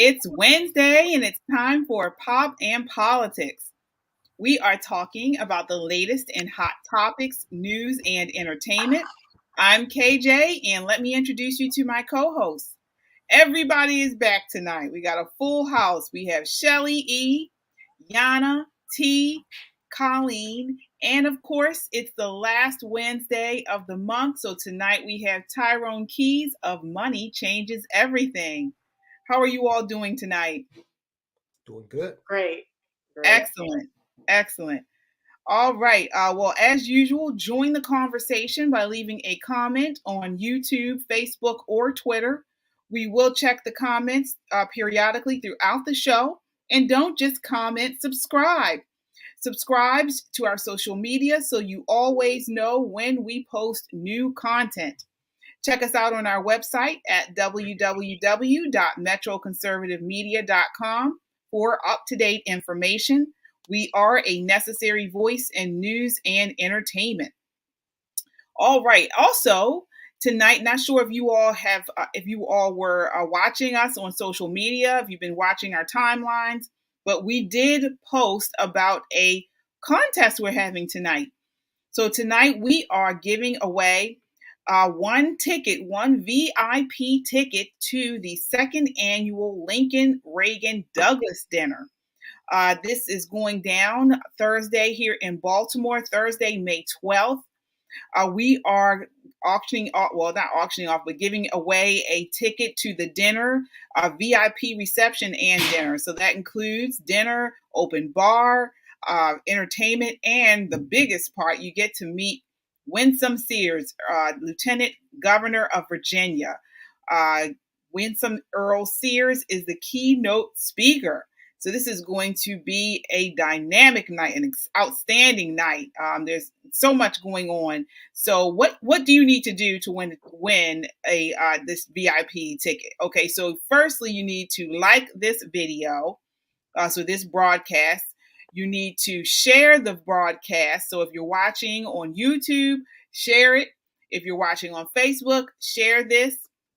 It's Wednesday and it's time for Pop and Politics. We are talking about the latest in hot topics, news, and entertainment. I'm KJ, and let me introduce you to my co-hosts. Everybody is back tonight. We got a full house. We have Shelly E, Yana T, Colleen, and of course, it's the last Wednesday of the month. So tonight we have Tyrone Keys of Money Changes Everything. How are you all doing tonight? Doing good. Great. Excellent. Excellent. All right. Well, as usual, join the conversation by leaving a comment on YouTube, Facebook, or Twitter. We will check the comments periodically throughout the show. And don't just comment, subscribe. Subscribe to our social media so you always know when we post new content. Check us out on our website at www.metroconservativemedia.com for up-to-date information. We are a necessary voice in news and entertainment. All right. Also, tonight, not sure if you all were watching us on social media, if you've been watching our timelines, but we did post about a contest we're having tonight. So tonight we are giving away one VIP ticket to the second annual Lincoln Reagan Douglas dinner. This is going down Thursday here in Baltimore, Thursday, May 12th. We are giving away a ticket to the dinner, VIP reception and dinner. So that includes dinner, open bar, entertainment, and the biggest part, you get to meet Winsome Sears, Lieutenant Governor of Virginia. Winsome Earl Sears is the keynote speaker. So this is going to be a dynamic night, an outstanding night. There's so much going on. So what do you need to do to win this VIP ticket? Okay, so firstly, you need to like this video, so this broadcast. You need to share the broadcast. So if you're watching on YouTube, share it. If you're watching on Facebook, share this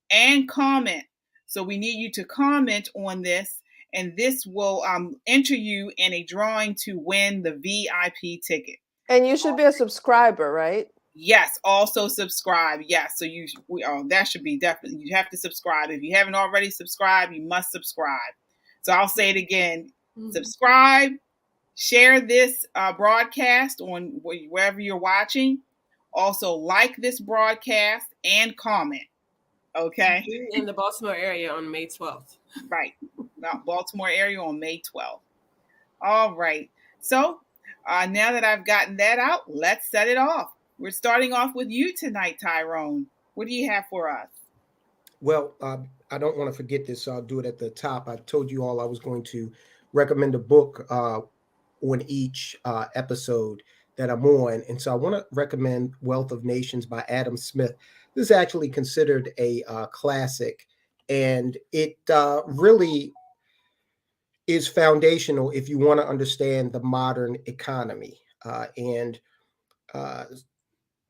and comment. So we need you to comment on this, and this will enter you in a drawing to win the VIP ticket. And you should be a subscriber, right? Yes, also subscribe. Yes, so that should be definitely, you have to subscribe. If you haven't already subscribed, you must subscribe. So I'll say it again, subscribe, share this broadcast on wherever you're watching. Also like this broadcast and comment. Okay. In the Baltimore area on May 12th. Right. Baltimore area on May 12th. All right. So now that I've gotten that out, let's set it off. We're starting off with you tonight, Tyrone. What do you have for us? Well, I don't want to forget this, so I'll do it at the top. I told you all I was going to recommend a book on each episode that I'm on. And so I want to recommend Wealth of Nations by Adam Smith. This is actually considered a classic, and it really is foundational if you want to understand the modern economy.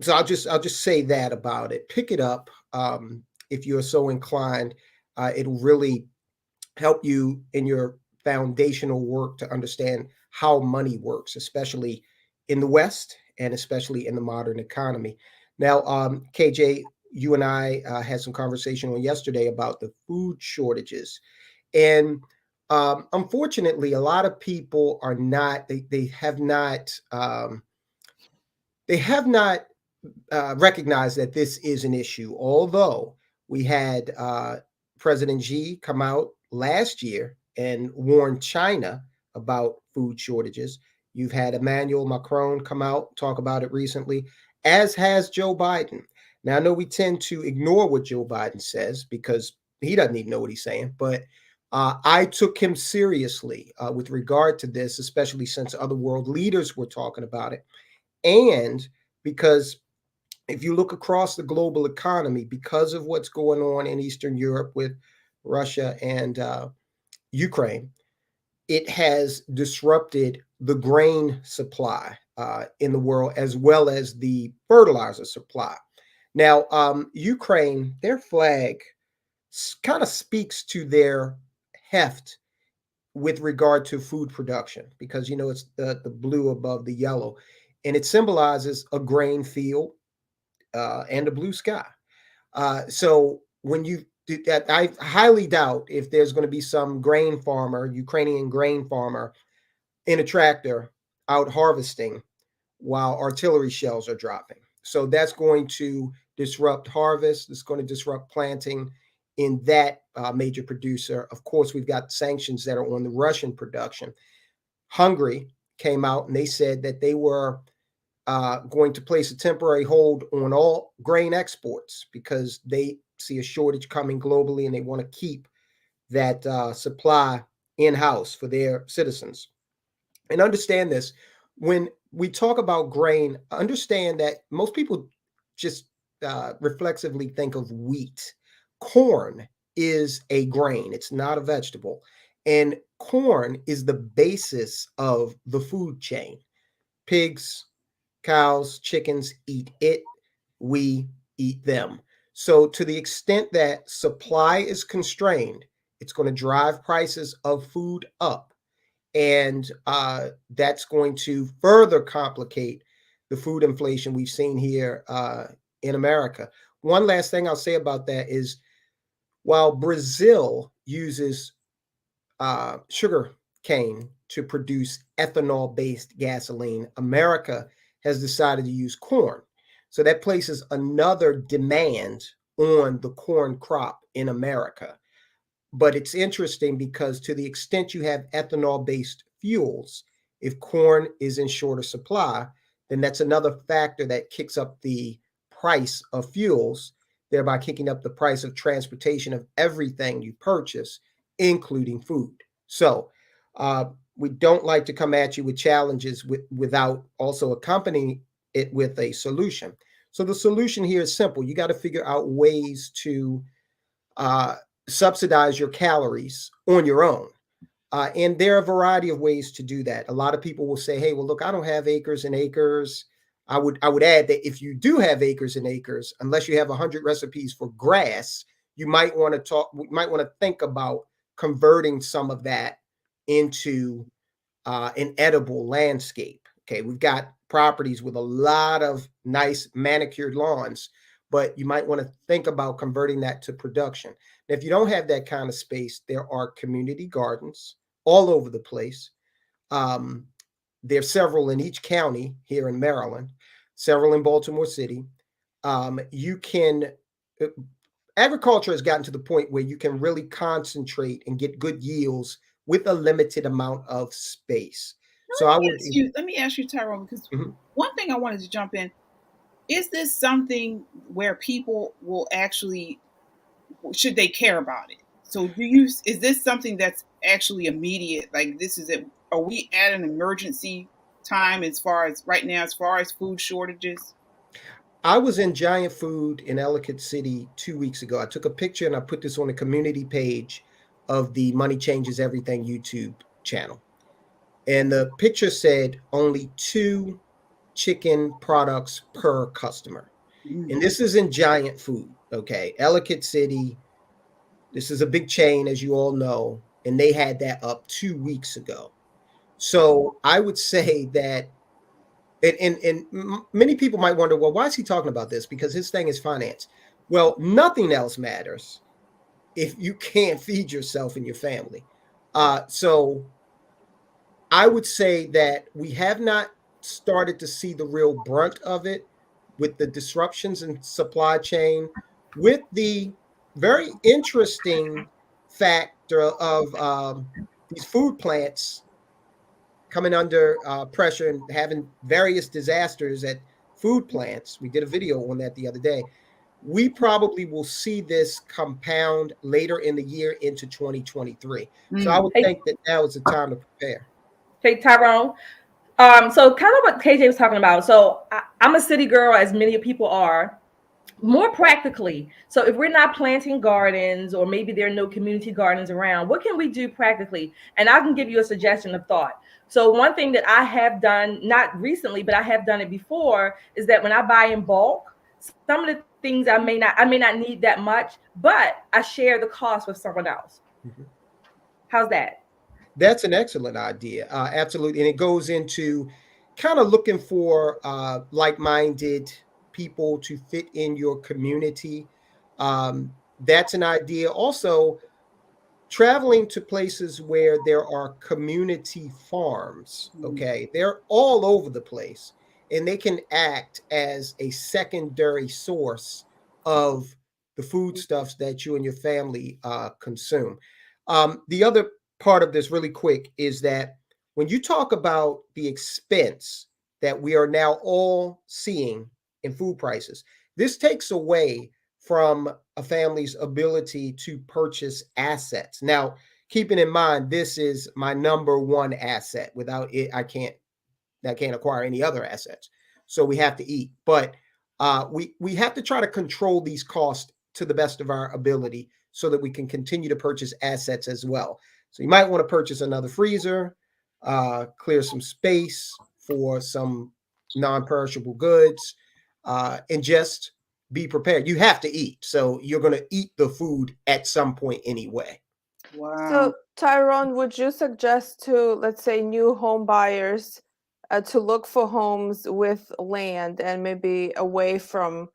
So I'll just say that about it. Pick it up if you're so inclined. It'll really help you in your foundational work to understand how money works, especially in the West and especially in the modern economy. Now, KJ, you and I had some conversation on yesterday about the food shortages. And unfortunately, a lot of people are not, they have not recognized that this is an issue. Although we had President Xi come out last year and warn China about food shortages. You've had Emmanuel Macron come out, talk about it recently, as has Joe Biden. Now, I know we tend to ignore what Joe Biden says because he doesn't even know what he's saying, but I took him seriously with regard to this, especially since other world leaders were talking about it. And because if you look across the global economy, because of what's going on in Eastern Europe with Russia and Ukraine, it has disrupted the grain supply in the world, as well as the fertilizer supply. Now, Ukraine, their flag kind of speaks to their heft with regard to food production, because it's the blue above the yellow, and it symbolizes a grain field and a blue sky. So when you do that, I highly doubt if there's going to be some grain farmer, Ukrainian grain farmer, in a tractor out harvesting while artillery shells are dropping. So that's going to disrupt harvest. It's going to disrupt planting in that major producer. Of course, we've got sanctions that are on the Russian production. Hungary came out and they said that they were going to place a temporary hold on all grain exports because they see a shortage coming globally and they want to keep that supply in-house for their citizens. And understand this, when we talk about grain, understand that most people just reflexively think of wheat. Corn is a grain, it's not a vegetable. And corn is the basis of the food chain. Pigs, cows, chickens eat it, we eat them. So to the extent that supply is constrained, it's going to drive prices of food up. And that's going to further complicate the food inflation we've seen here in America. One last thing I'll say about that is, while Brazil uses sugar cane to produce ethanol-based gasoline, America has decided to use corn. So that places another demand on the corn crop in America. But it's interesting because to the extent you have ethanol-based fuels, if corn is in shorter supply, then that's another factor that kicks up the price of fuels, thereby kicking up the price of transportation of everything you purchase, including food. So we don't like to come at you with challenges without also accompanying it with a solution. So the solution here is simple. You got to figure out ways to subsidize your calories on your own. And there are a variety of ways to do that. A lot of people will say, hey, well, look, I don't have acres and acres. I would add that if you do have acres and acres, unless you have 100 recipes for grass, you might want to think about converting some of that into an edible landscape. Okay, we've got properties with a lot of nice manicured lawns, but you might want to think about converting that to production. Now, if you don't have that kind of space, there are community gardens all over the place. There's several in each county here in Maryland, several in Baltimore City. Agriculture has gotten to the point where you can really concentrate and get good yields with a limited amount of space. So let me ask you, Tyrone, because one thing I wanted to jump in, is this something where people will actually, should they care about it? So is this something that's actually immediate? Like are we at an emergency time as far as right now, as far as food shortages? I was in Giant Food in Ellicott City 2 weeks ago. I took a picture and I put this on the community page of the Money Changes Everything YouTube channel. And the picture said only 2 chicken products per customer. And this is in Giant Food, okay? Ellicott City, this is a big chain, as you all know, and they had that up 2 weeks ago. So I would say that, and many people might wonder, well, why is he talking about this? Because his thing is finance. Well, nothing else matters if you can't feed yourself and your family. So I would say that we have not started to see the real brunt of it with the disruptions in supply chain, with the very interesting factor of these food plants coming under pressure and having various disasters at food plants. We did a video on that the other day. We probably will see this compound later in the year into 2023. So I would think that now is the time to prepare. Hey, Tyrone. So kind of what KJ was talking about. So I'm a city girl, as many people are. More practically, so if we're not planting gardens, or maybe there are no community gardens around, what can we do practically? And I can give you a suggestion of thought. So one thing that I have done, not recently, but I have done it before, is that when I buy in bulk, some of the things I may not need that much, but I share the cost with someone else. How's that? That's an excellent idea. Absolutely. And it goes into kind of looking for like-minded people to fit in your community. That's an idea. Also, traveling to places where there are community farms, okay? They're all over the place, and they can act as a secondary source of the foodstuffs that you and your family consume. The other part of this, really quick, is that when you talk about the expense that we are now all seeing in food prices, this takes away from a family's ability to purchase assets. Now, keeping in mind, this is my number one asset. Without it, I can't acquire any other assets. So we have to eat. But we have to try to control these costs to the best of our ability so that we can continue to purchase assets as well. So you might want to purchase another freezer, clear some space for some non-perishable goods, and just be prepared. You have to eat. So you're going to eat the food at some point anyway. Wow. So, Tyrone, would you suggest to, let's say, new home buyers to look for homes with land and maybe away from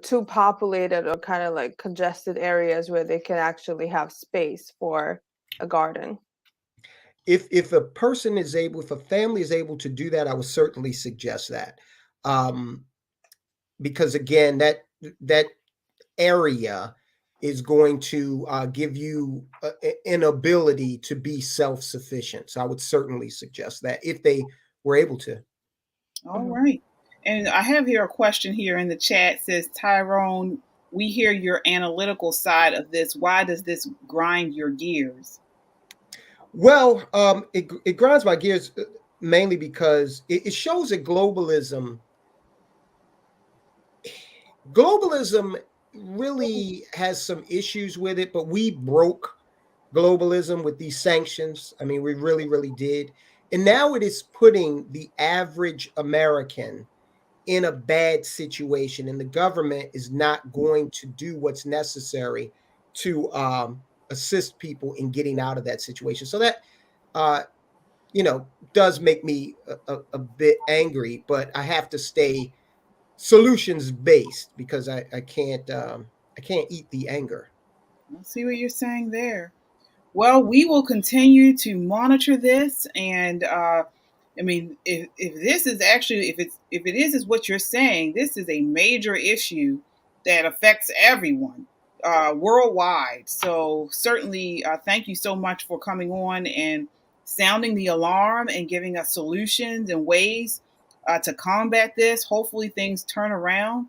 too populated or kind of like congested areas where they can actually have space for a garden? If a person is able, if a family is able to do that, I would certainly suggest that. Because again, that area is going to give you an ability to be self-sufficient. So I would certainly suggest that if they were able to. All right. And I have here a question here in the chat. It says, Tyrone, we hear your analytical side of this. Why does this grind your gears? Well, it grinds my gears mainly because it shows that globalism really has some issues with it, but we broke globalism with these sanctions. I mean, we really, really did. And now it is putting the average American in a bad situation, and the government is not going to do what's necessary to assist people in getting out of that situation. So that, uh, does make me a bit angry, but I have to stay solutions based because I can't eat the anger. I see what you're saying there. Well, we will continue to monitor this, and I mean, if this is actually, if it is what you're saying, this is a major issue that affects everyone worldwide. So certainly, thank you so much for coming on and sounding the alarm and giving us solutions and ways to combat this. Hopefully, things turn around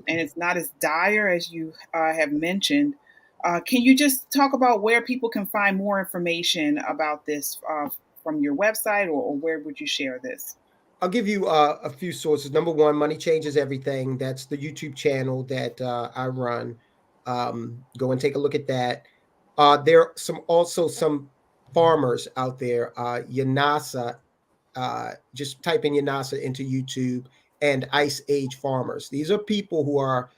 and it's not as dire as you have mentioned. Can you just talk about where people can find more information about this from your website, or where would you share this? I'll give you a few sources. Number one, Money Changes Everything. That's the YouTube channel that I run. Go and take a look at that. There are also some farmers out there. Yanasa, just type in Yanasa into YouTube, and Ice Age Farmers. These are people who are,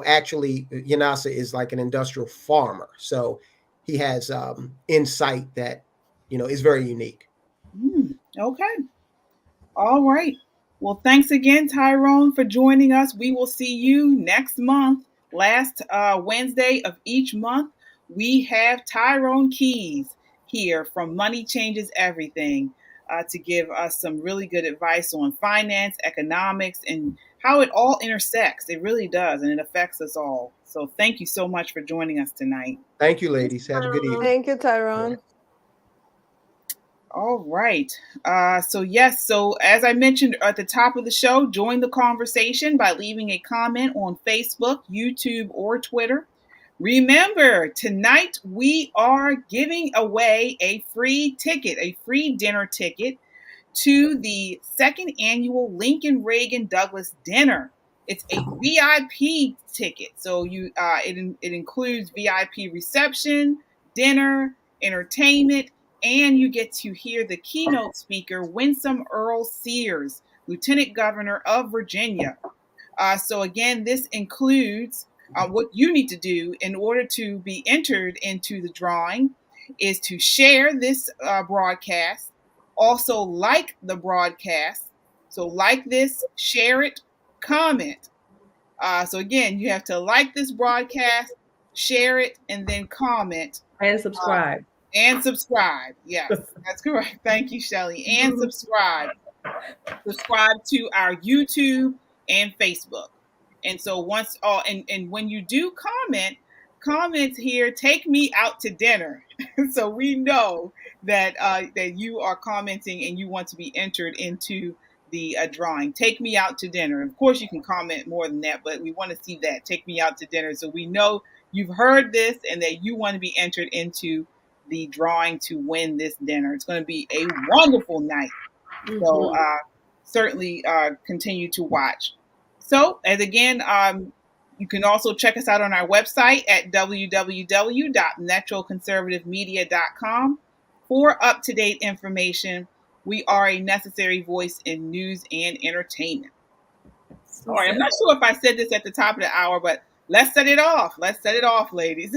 actually, Yanasa is like an industrial farmer. So he has insight that, is very unique. Okay. All right. Well, thanks again, Tyrone, for joining us. We will see you next month. Last Wednesday of each month, we have Tyrone Keys here from Money Changes Everything to give us some really good advice on finance, economics, and how it all intersects. It really does, and it affects us all. So thank you so much for joining us tonight. Thank you, ladies. Have a good evening. Thank you, Tyrone. All right. So as I mentioned at the top of the show, join the conversation by leaving a comment on Facebook, YouTube, or Twitter. Remember, tonight we are giving away a free ticket, a free dinner ticket to the second annual Lincoln Reagan Douglas dinner. It's a VIP ticket. So it includes VIP reception, dinner, entertainment, and you get to hear the keynote speaker, Winsome Earl Sears, Lieutenant Governor of Virginia. So again, this includes what you need to do in order to be entered into the drawing is to share this broadcast. Also, like the broadcast. So, like this, share it, comment. So, again, you have to like this broadcast, share it, and then comment. And subscribe. And subscribe. Yes, that's correct. Thank you, Shelly. And subscribe. Subscribe to our YouTube and Facebook. And so once and when you do comment here, take me out to dinner. So we know that that you are commenting and you want to be entered into the drawing. Take me out to dinner. Of course, you can comment more than that, but we want to see that. Take me out to dinner. So we know you've heard this and that you want to be entered into the drawing to win this dinner. It's going to be a wonderful night. So certainly continue to watch. So, as again, you can also check us out on our website at www.metroconservativemedia.com for up-to-date information. We are a necessary voice in news and entertainment. All right, I'm not sure if I said this at the top of the hour, but let's set it off. Let's set it off, ladies.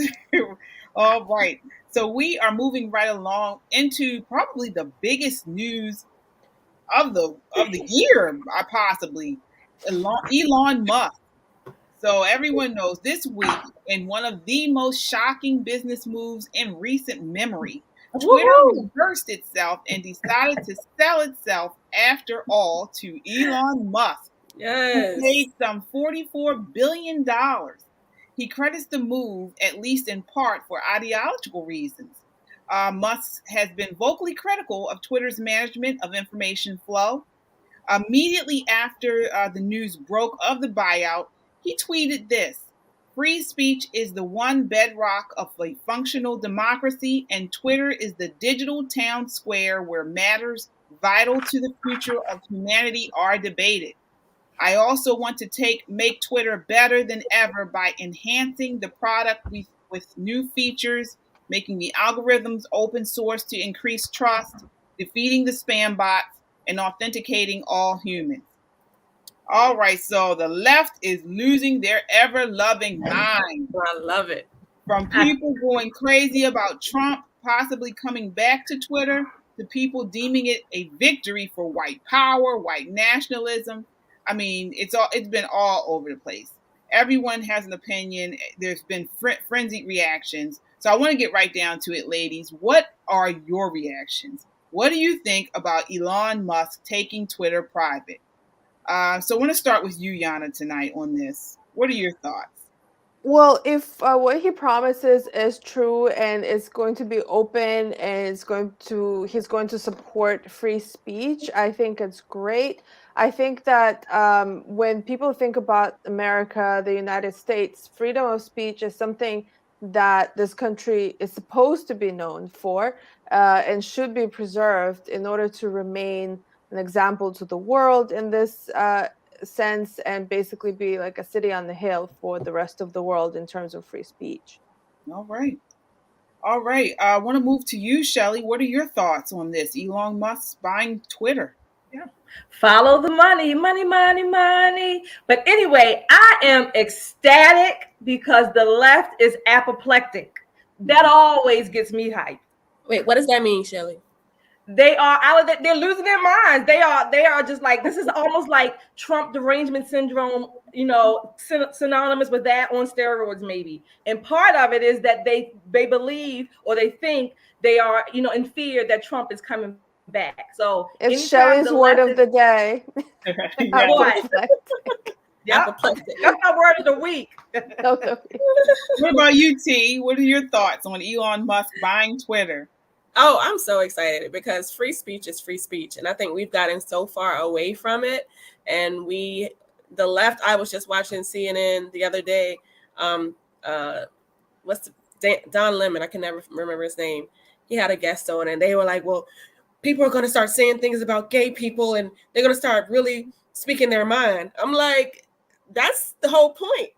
All right. So we are moving right along into probably the biggest news of the year, possibly, Elon Musk. So everyone knows this week, in one of the most shocking business moves in recent memory, Twitter reversed itself and decided to sell itself after all to Elon Musk. Yes. Who paid some $44 billion. He credits the move, at least in part, for ideological reasons. Musk has been vocally critical of Twitter's management of information flow. Immediately after the news broke of the buyout, he tweeted this: "Free speech is the one bedrock of a functional democracy, and Twitter is the digital town square where matters vital to the future of humanity are debated. I also want to make Twitter better than ever by enhancing the product with new features, making the algorithms open source to increase trust, defeating the spam bots, and authenticating all humans." All right, so the left is losing their ever-loving mind. I love it. From people going crazy about Trump possibly coming back to Twitter, to people deeming it a victory for white power, white nationalism. I mean, it's been all over the place. Everyone has an opinion. There's been frenzied reactions. So I want to get right down to it, ladies. What are your reactions? What do you think about Elon Musk taking Twitter private? So I want to start with you, Yana, tonight on this. What are your thoughts? Well, if what he promises is true and it's going to be open and he's going to support free speech, I think it's great. I think that when people think about America, the United States, freedom of speech is something that this country is supposed to be known for and should be preserved in order to remain an example to the world in this sense, and basically be like a city on the hill for the rest of the world in terms of free speech. All right. I want to move to you, Shelly. What are your thoughts on this? Elon Musk buying Twitter. Yeah. Follow the money, money, money, money. But anyway, I am ecstatic because the left is apoplectic. That always gets me hyped. Wait, what does that mean, Shelly? They are out of it. They're losing their minds. They are just like, this is almost like Trump derangement syndrome, synonymous with that on steroids, maybe. And part of it is that they believe, or they think they are, in fear that Trump is coming back. So it's Shelly's word of the day. Apoplectic. That's my word of the week. What about you, T? What are your thoughts on Elon Musk buying Twitter? Oh, I'm so excited because free speech is free speech. And I think we've gotten so far away from it. And the left, I was just watching CNN the other day. Don Lemon, I can never remember his name. He had a guest on and they were like, well, people are going to start saying things about gay people and they're going to start really speaking their mind. I'm like, that's the whole point.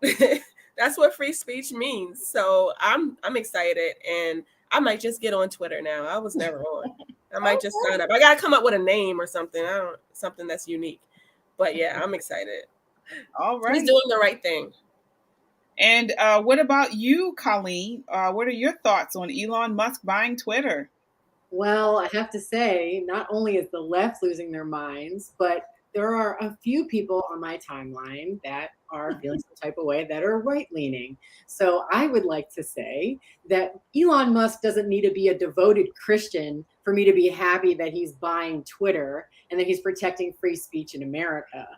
That's what free speech means. So I'm excited, and I might just get on Twitter now. I was never on. I might just sign up. I got to come up with a name or something. Something that's unique. But yeah, I'm excited. All right. He's doing the right thing. And what about you, Colleen? What are your thoughts on Elon Musk buying Twitter? Well, I have to say, not only is the left losing their minds, but there are a few people on my timeline that are feeling some type of way that are right leaning. So I would like to say that Elon Musk doesn't need to be a devoted Christian for me to be happy that he's buying Twitter and that he's protecting free speech in America.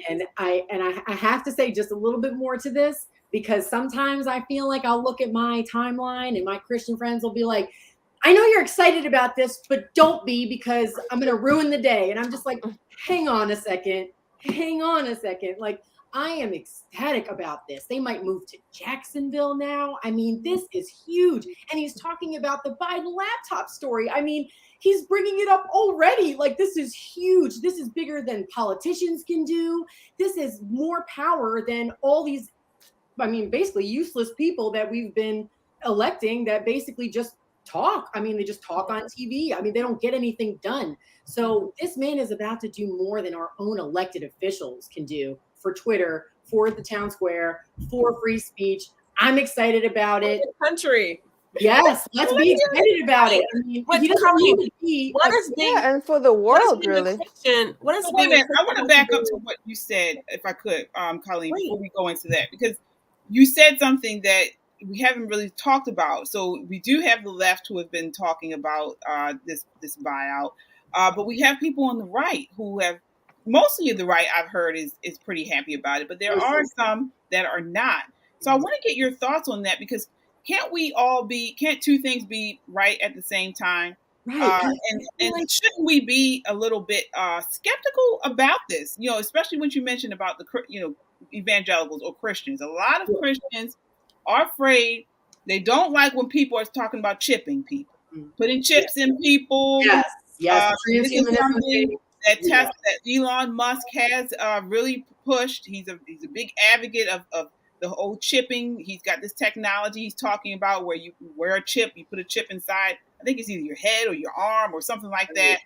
And I have to say just a little bit more to this, because sometimes I feel like I'll look at my timeline and my Christian friends will be like, I know you're excited about this, but don't be, because I'm going to ruin the day. And I'm just like, hang on a second. Like, I am ecstatic about this. They might move to Jacksonville now. I mean, this is huge. And he's talking about the Biden laptop story. I mean, he's bringing it up already. Like, this is huge. This is bigger than politicians can do. This is more power than all these, I mean, basically useless people that we've been electing that basically just talk. I mean, they just talk on TV. I mean, they don't get anything done. So this man is about to do more than our own elected officials can do for Twitter, for the town square, for free speech. I'm excited about it. Country. Yes, let's be excited about it. I mean, he doesn't need to be. What is being, and for the world, really. What is Wait a being minute. I want to back up to what you said, if I could, Colleen, before we go into that, because you said something that we haven't really talked about. So we do have the left who have been talking about this buyout, but we have people on the right who have, mostly of the right I've heard is pretty happy about it, but there are some that are not. So I want to get your thoughts on that, because can't two things be right at the same time? Right. And shouldn't we be a little bit skeptical about this? You know, especially when you mentioned about the evangelicals or Christians. A lot of Christians are afraid. They don't like when people are talking about chipping people, putting chips in people. Yes. This is something that Elon Musk has really pushed. He's a big advocate of the whole chipping. He's got this technology he's talking about where you wear a chip, you put a chip inside. I think it's either your head or your arm or something like that.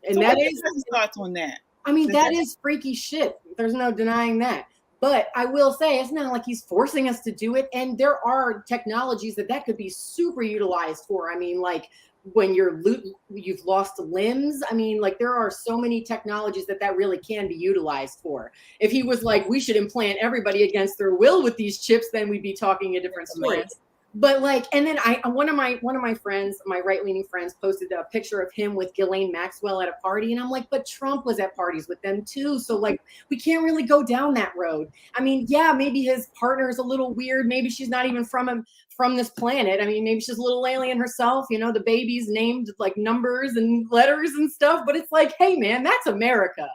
And so that what is your thoughts on that? I mean, that is freaky shit. There's no denying that. But I will say, it's not like he's forcing us to do it. And there are technologies that could be super utilized for. I mean, like when you've lost limbs. I mean, like there are so many technologies that really can be utilized for. If he was like, we should implant everybody against their will with these chips, then we'd be talking a different story. But like, and then one of my friends, my right-leaning friends, posted a picture of him with Ghislaine Maxwell at a party, and I'm like, but Trump was at parties with them too, so like we can't really go down that road. I mean, yeah, maybe his partner is a little weird, maybe she's not even from this planet. I mean, maybe she's a little alien herself, you know, the baby's named like numbers and letters and stuff, but it's like, hey man, that's America.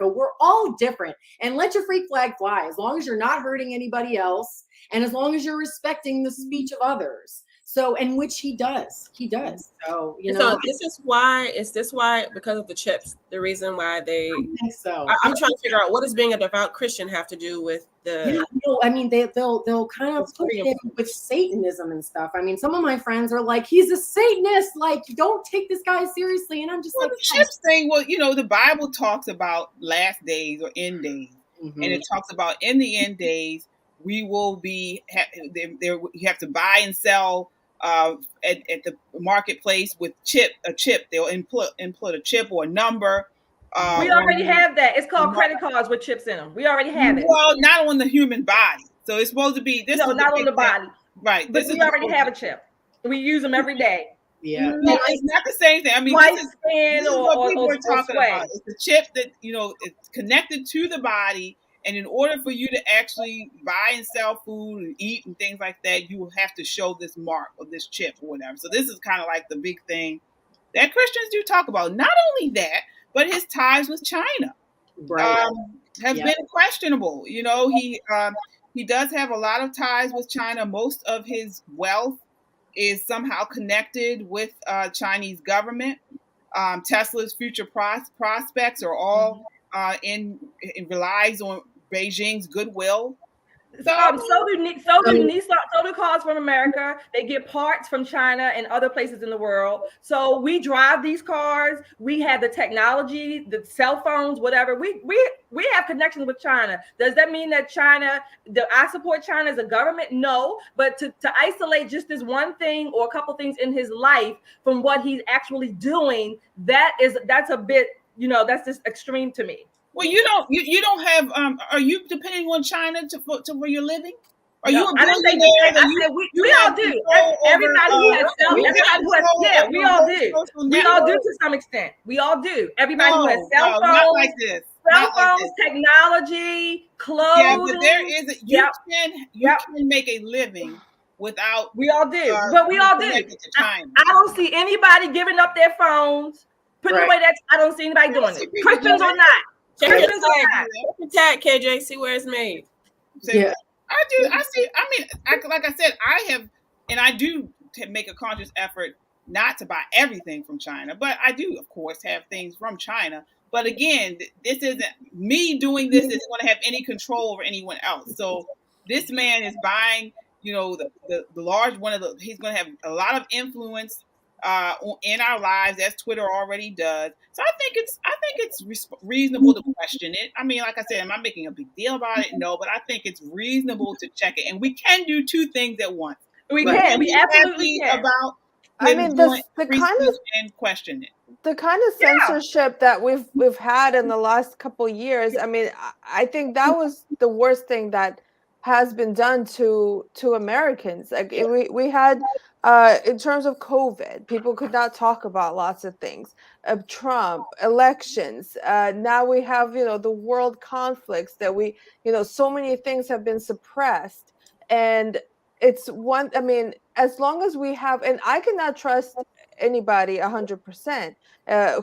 We're all different, and let your freak flag fly as long as you're not hurting anybody else. And as long as you're respecting the speech of others. So, and which he does. So, you know. So is this why, because of the chips, the reason why they, I think so. I'm trying to figure out, what does being a devout Christian have to do with the. Yeah, no, I mean, they'll kind of put him with Satanism and stuff. I mean, some of my friends are like, he's a Satanist. Like, don't take this guy seriously. And I'm just like, the chips thing, well, you know, the Bible talks about last days or end days. Mm-hmm. And it talks about in the end days, we will be there. You have to buy and sell at the marketplace with a chip. They'll input a chip or a number. We already have that. It's called credit cards with chips in them. We already have it. Well, not on the human body. So it's supposed to be this. No, not on the body. Right. But we already have a chip. We use them every day. Yeah. No, it's not the same thing. I mean, this is what people are talking about. It's a chip that, you know, it's connected to the body. And in order for you to actually buy and sell food and eat and things like that, you will have to show this mark or this chip or whatever. So this is kind of like the big thing that Christians do talk about. Not only that, but his ties with China have been questionable. You know, he does have a lot of ties with China. Most of his wealth is somehow connected with Chinese government. Tesla's future prospects are all it relies on Beijing's goodwill. So so do cars from America. They get parts from China and other places in the world. So we drive these cars. We have the technology, the cell phones, whatever. We have connections with China. Does that mean that I support China as a government? No, but to isolate just this one thing or a couple things in his life from what he's actually doing, that's a bit, that's just extreme to me. Well, you don't have are you depending on China to where you're living? Are No, you a I didn't say billionaire? depending. We all do. Everybody who has we all do. We all do to some extent. We all do. Everybody who has cell phones, not like this. Cell phones, technology, clothing. Yeah, but there is you can make a living without. We all do, but we all do. I don't see anybody giving up their phones, putting away that. I don't see anybody doing it. Christians or not. Christians or not. Tag KJ, see where it's made. Yeah. I do. I see. I mean, like I said, I do make a conscious effort not to buy everything from China, but I do, of course, have things from China. But again, this isn't me doing this isn't going to have any control over anyone else. So this man is buying, the large one of the. He's going to have a lot of influence in our lives, as Twitter already does. So I think it's reasonable to question it. I mean, like I said, am I making a big deal about it? No, but I think it's reasonable to check it, and we can do two things at once. We absolutely can. The kind of and question it. The kind of censorship that we've had in the last couple of years. I mean, I think that was the worst thing that has been done to Americans. Like we had. In terms of COVID, people could not talk about lots of things. Trump, elections. Now we have, the world conflicts that so many things have been suppressed. And it's as long as we have, and I cannot trust anybody 100%,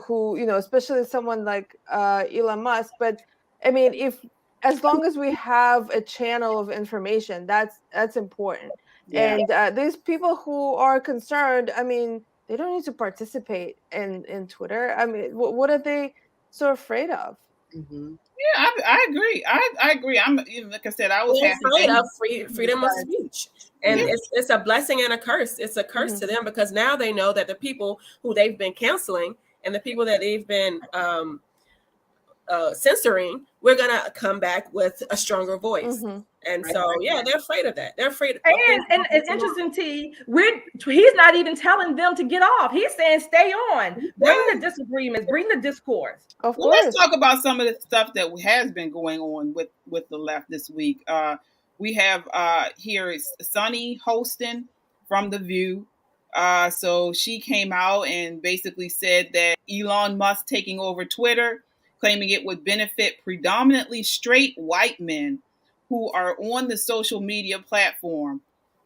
who, especially someone like Elon Musk. But I mean, as long as we have a channel of information, that's important. Yeah. And these people who are concerned, I mean, they don't need to participate in Twitter. I mean, what are they so afraid of? Mm-hmm. Yeah, I agree. I agree. I'm, like I said, I was afraid of freedom of speech, and it's a blessing and a curse. It's a curse to them, because now they know that the people who they've been canceling and the people that they've been censoring, we're gonna come back with a stronger voice. And so they're afraid of that. They're afraid. And it's interesting, T. He's not even telling them to get off. He's saying stay on. Bring the disagreements. Bring the discourse. Of course. Let's talk about some of the stuff that has been going on with the left this week. We have here Sunny Holston from The View. So she came out and basically said that Elon Musk taking over Twitter, claiming it would benefit predominantly straight white men who are on the social media platform.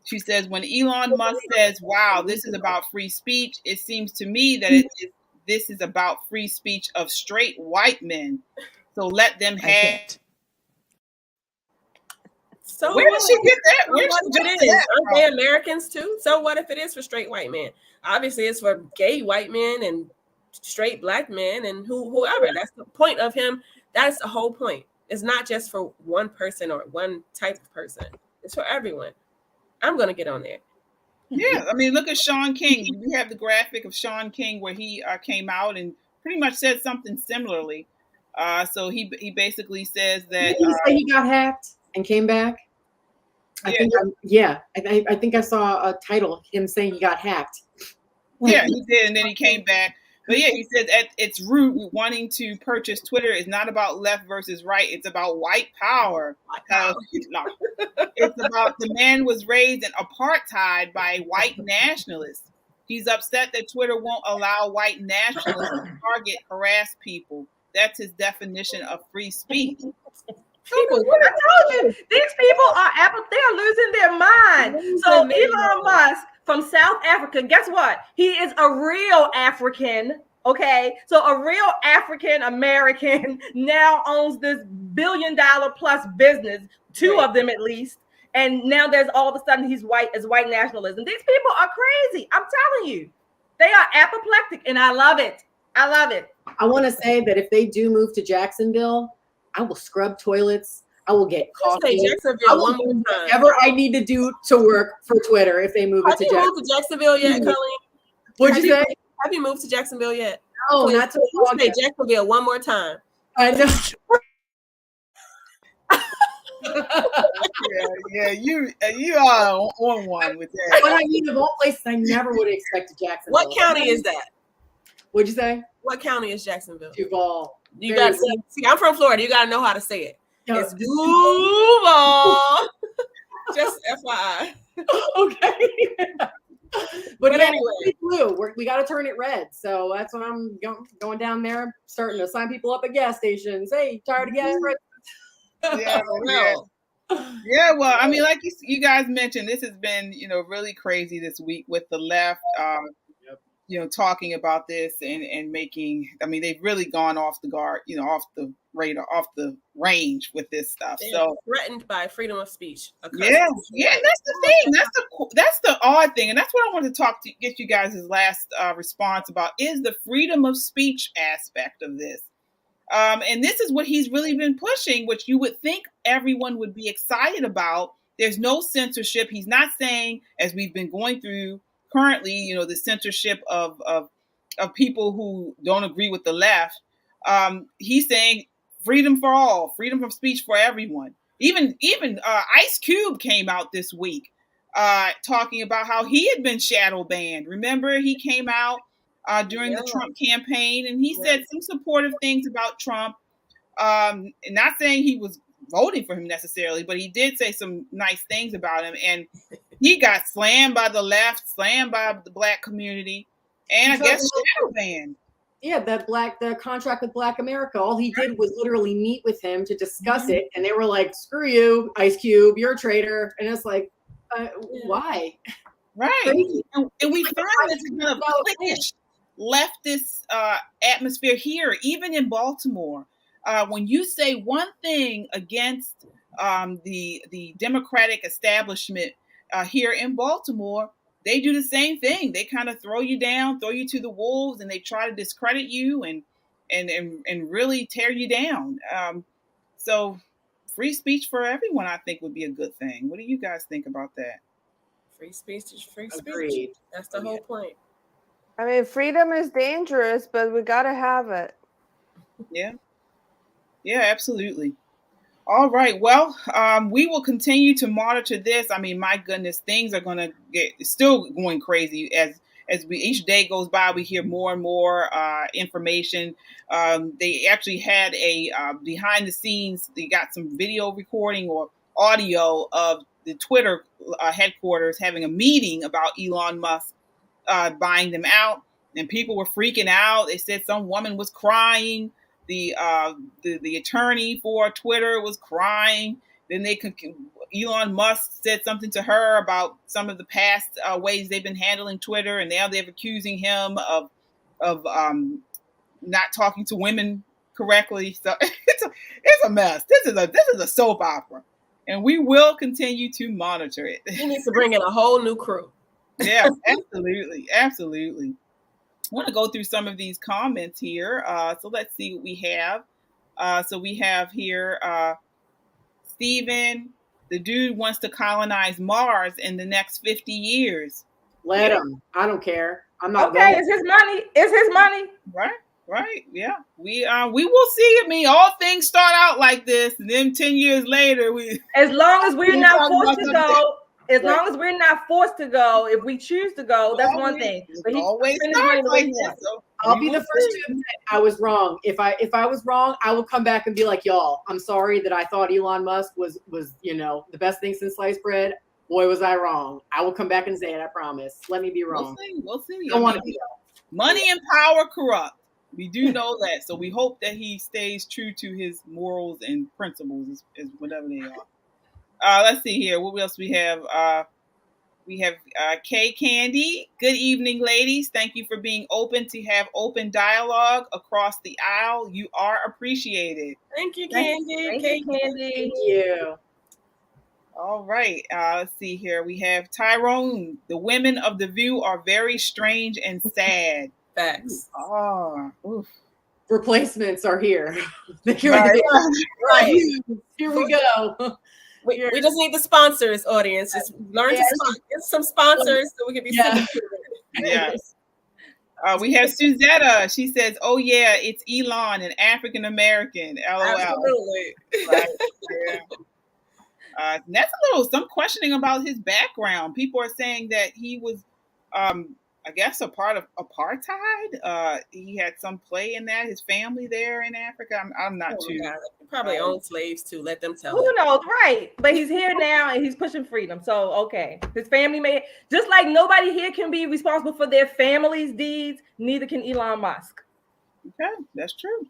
She says, when Elon Musk says, wow, this is about free speech, it seems to me that this is about free speech of straight white men. So let them have. So where did she get that? Aren't they Americans too? So what if it is for straight white men? Obviously, it's for gay white men and straight black men and whoever. That's the point of him. That's the whole point. It's not just for one person or one type of person. It's for everyone. I'm going to get on there. Yeah, I mean, look at Sean King. We have the graphic of Sean King where he came out and pretty much said something similarly. So he basically says that... Did he say he got hacked and came back? I think I saw a title, him saying he got hacked. Yeah, he did, and then he came back. But yeah, he said at its root, wanting to purchase Twitter is not about left versus right. It's about white power. It's about the man was raised in apartheid by white nationalists. He's upset that Twitter won't allow white nationalists to target, harass people. That's his definition of free speech. I told you, these people they're losing their mind. So Elon Musk from South Africa, guess what? He is a real African, okay? So a real African American now owns this $1 billion plus business, two of them at least. And now there's all of a sudden he's white as white nationalism. These people are crazy. I'm telling you, they are apoplectic, and I love it. I want to say that if they do move to Jacksonville, I will scrub toilets. I will get Let's say coffee. I Jacksonville will one more do time. whatever I need to do to work for Twitter if they move it Have to you Jacksonville. moved to Jacksonville yet, Colleen? What'd you say? Have you moved to Jacksonville yet? No, Please, not to let's say Jacksonville one more time. I know. Yeah, you are on one with that. But I mean, of all places, I never would have expected Jacksonville. What county is that? What'd you say? What county is Jacksonville? Duval. You got to see. I'm from Florida. You got to know how to say it. No, It's Duval. Just FYI. Okay. But But yeah, anyway. it's blue. We got to turn it red. So that's when I'm going down there, starting to sign people up at gas stations. Hey, tired of gas prices? Yeah, well, I mean, like you guys mentioned, this has been, really crazy this week with the left, talking about this and making, I mean, they've really gone off the guard, off the radar, off the range with this stuff. They're so threatened by freedom of speech. Yeah, and that's the thing. That's the odd thing, and that's what I wanted to get you guys' last response about is the freedom of speech aspect of this. And this is what he's really been pushing, which you would think everyone would be excited about. There's no censorship. He's not saying, as we've been going through currently, the censorship of people who don't agree with the left. He's saying freedom for all, freedom of speech for everyone. Even Ice Cube came out this week talking about how he had been shadow banned. Remember, he came out during the Trump campaign, and he said some supportive things about Trump. Not saying he was voting for him necessarily, but he did say some nice things about him. And he got slammed by the left, slammed by the Black community, and I guess shadow banned. Yeah, the contract with Black America. All he did was literally meet with him to discuss it, and they were like, "Screw you, Ice Cube, you're a traitor." And it's like, why? Right. And we find this kind of cliquish leftist atmosphere here, even in Baltimore. When you say one thing against the Democratic establishment here in Baltimore, they do the same thing. They kind of throw you down, throw you to the wolves, and they try to discredit you and really tear you down. So free speech for everyone, I think, would be a good thing. What do you guys think about that? Free speech is free speech. Agreed. That's the whole point. I mean, freedom is dangerous, but we gotta have it. Yeah, absolutely. All right. Well, we will continue to monitor this. I mean, my goodness, things are going to get still going crazy as each day goes by. We hear more and more information. They actually had a behind the scenes. They got some video recording or audio of the Twitter headquarters having a meeting about Elon Musk buying them out, and people were freaking out. They said some woman was crying. The attorney for Twitter was crying. Then Elon Musk said something to her about some of the past ways they've been handling Twitter, and now they're accusing him of not talking to women correctly. So it's a mess. This is a soap opera, and we will continue to monitor it. He needs to bring in a whole new crew. Yeah, absolutely. I want to go through some of these comments here. So let's see what we have. So we have here, Steven, the dude wants to colonize Mars in the next 50 years. Let him. I don't care. I'm not okay. going. It's his money. It's his money. Right. Yeah. We will see. I mean, all things start out like this, and then 10 years later, as long as we're not forced to go. As Right. long as we're not forced to go, if we choose to go, that's one thing. But he always spend his money starts the way like he this. wants. So I'll be the first to admit I was wrong. If I was wrong, I will come back and be like, y'all, I'm sorry that I thought Elon Musk was the best thing since sliced bread. Boy, was I wrong. I will come back and say it. I promise. Let me be wrong. We'll see. Don't want to be that. Money and power corrupt. We do know that. So we hope that he stays true to his morals and principles, is whatever they are. Let's see here. What else we have? We have Kay Candy. Good evening, ladies. Thank you for being open to have open dialogue across the aisle. You are appreciated. Thank you, Candy. Thank you, Candy. Thank you. All right. Let's see here. We have Tyrone. The women of The View are very strange and sad. Facts. Oh, oof. replacements are here. Here Right. we go. We just need the sponsors, audience. Just learn to get some sponsors so we can be syndicated. Yes. We have Suzetta. She says, "Oh yeah, it's Elon, an African American." LOL. Absolutely. Right. Yeah. That's a little some questioning about his background. People are saying that he was, I guess, a part of apartheid. He had some play in that. His family there in Africa. I'm not too. God. He probably owned slaves too. Let them tell. Who knows, right? But he's here now and he's pushing freedom. So okay, his family may just like nobody here can be responsible for their family's deeds. Neither can Elon Musk. Okay, that's true.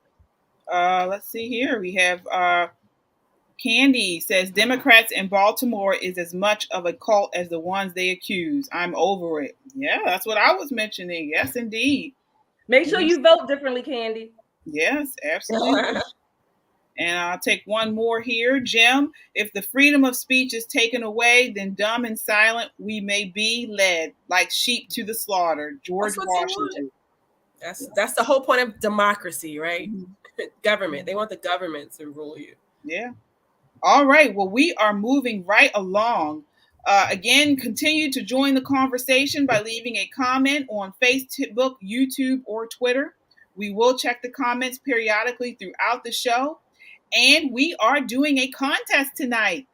Let's see here. We have Candy says Democrats in Baltimore is as much of a cult as the ones they accuse. I'm over it. Yeah, that's what I was mentioning. Yes, indeed. Make sure you vote differently, Candy. Yes, absolutely. And I'll take one more here. Jim, if the freedom of speech is taken away, then dumb and silent we may be led like sheep to the slaughter. George Washington. That's the whole point of democracy, right? Mm-hmm. Government. They want the government to rule you. Yeah. All right. Well, we are moving right along. Again, continue to join the conversation by leaving a comment on Facebook, YouTube, or Twitter. We will check the comments periodically throughout the show. And we are doing a contest tonight.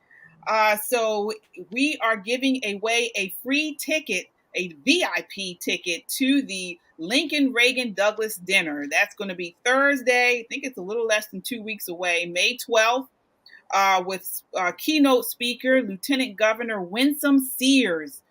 So we are giving away a free ticket, a VIP ticket to the Lincoln Reagan Douglas dinner. That's going to be Thursday. I think it's a little less than 2 weeks away, May 12th. With keynote speaker, Lieutenant Governor Winsome Sears.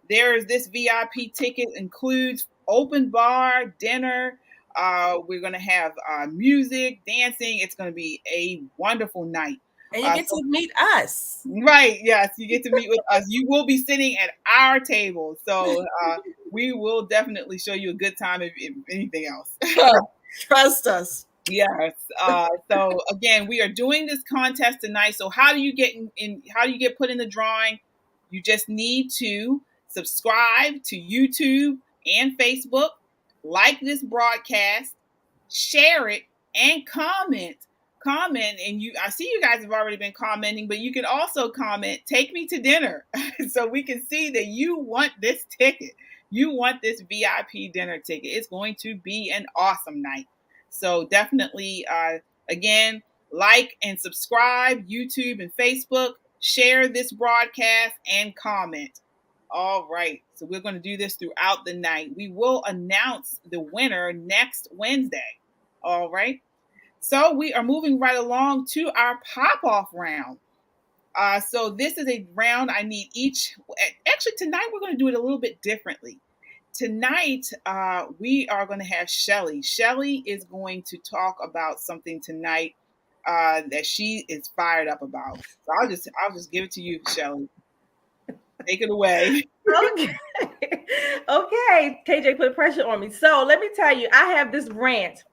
There's this VIP ticket, includes open bar, dinner. We're going to have music, dancing. It's going to be a wonderful night. And you get to meet us. Right. Yes, you get to meet with us. You will be sitting at our table. So we will definitely show you a good time if anything else. Trust us. Yes. So again, we are doing this contest tonight. So how do you get in? How do you get put in the drawing? You just need to subscribe to YouTube and Facebook, like this broadcast, share it, and comment. And I see you guys have already been commenting, but you can also comment, "Take me to dinner," so we can see that you want this ticket. You want this VIP dinner ticket. It's going to be an awesome night. So definitely, again, like and subscribe, YouTube and Facebook, share this broadcast, and comment. All right. So we're going to do this throughout the night. We will announce the winner next Wednesday. All right. So we are moving right along to our pop-off round. So this is a round I need each. Actually, tonight we're going to do it a little bit differently. Tonight, we are going to have Shelly. Shelly is going to talk about something tonight that she is fired up about. So I'll just give it to you, Shelly. Take it away. Okay. KJ put pressure on me. So let me tell you, I have this rant.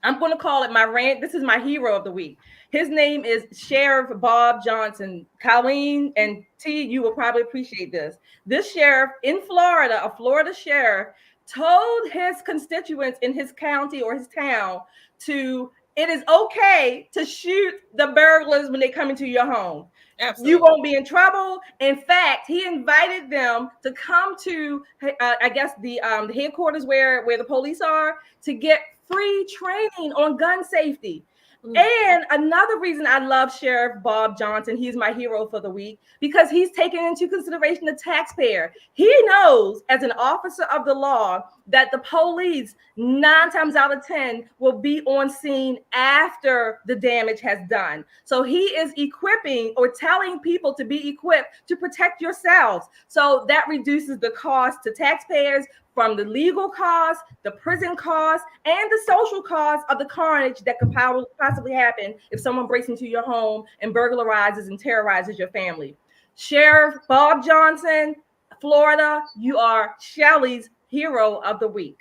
I'm going to call it my rant. This is my hero of the week. His name is Sheriff Bob Johnson. Colleen and T, you will probably appreciate this. This sheriff in Florida, a Florida sheriff, told his constituents in his county or his town it is okay to shoot the burglars when they come into your home. Absolutely. You won't be in trouble. In fact, he invited them to come to, I guess, the headquarters where the police are to get free training on gun safety. And another reason I love Sheriff Bob Johnson, he's my hero for the week, because he's taken into consideration the taxpayer. He knows as an officer of the law that the police 9 times out of 10 will be on scene after the damage has done. So he is equipping or telling people to be equipped to protect yourselves. So that reduces the cost to taxpayers from the legal costs, the prison costs, and the social costs of the carnage that could possibly happen if someone breaks into your home and burglarizes and terrorizes your family. Sheriff Bob Johnson, Florida, you are Shelly's hero of the week.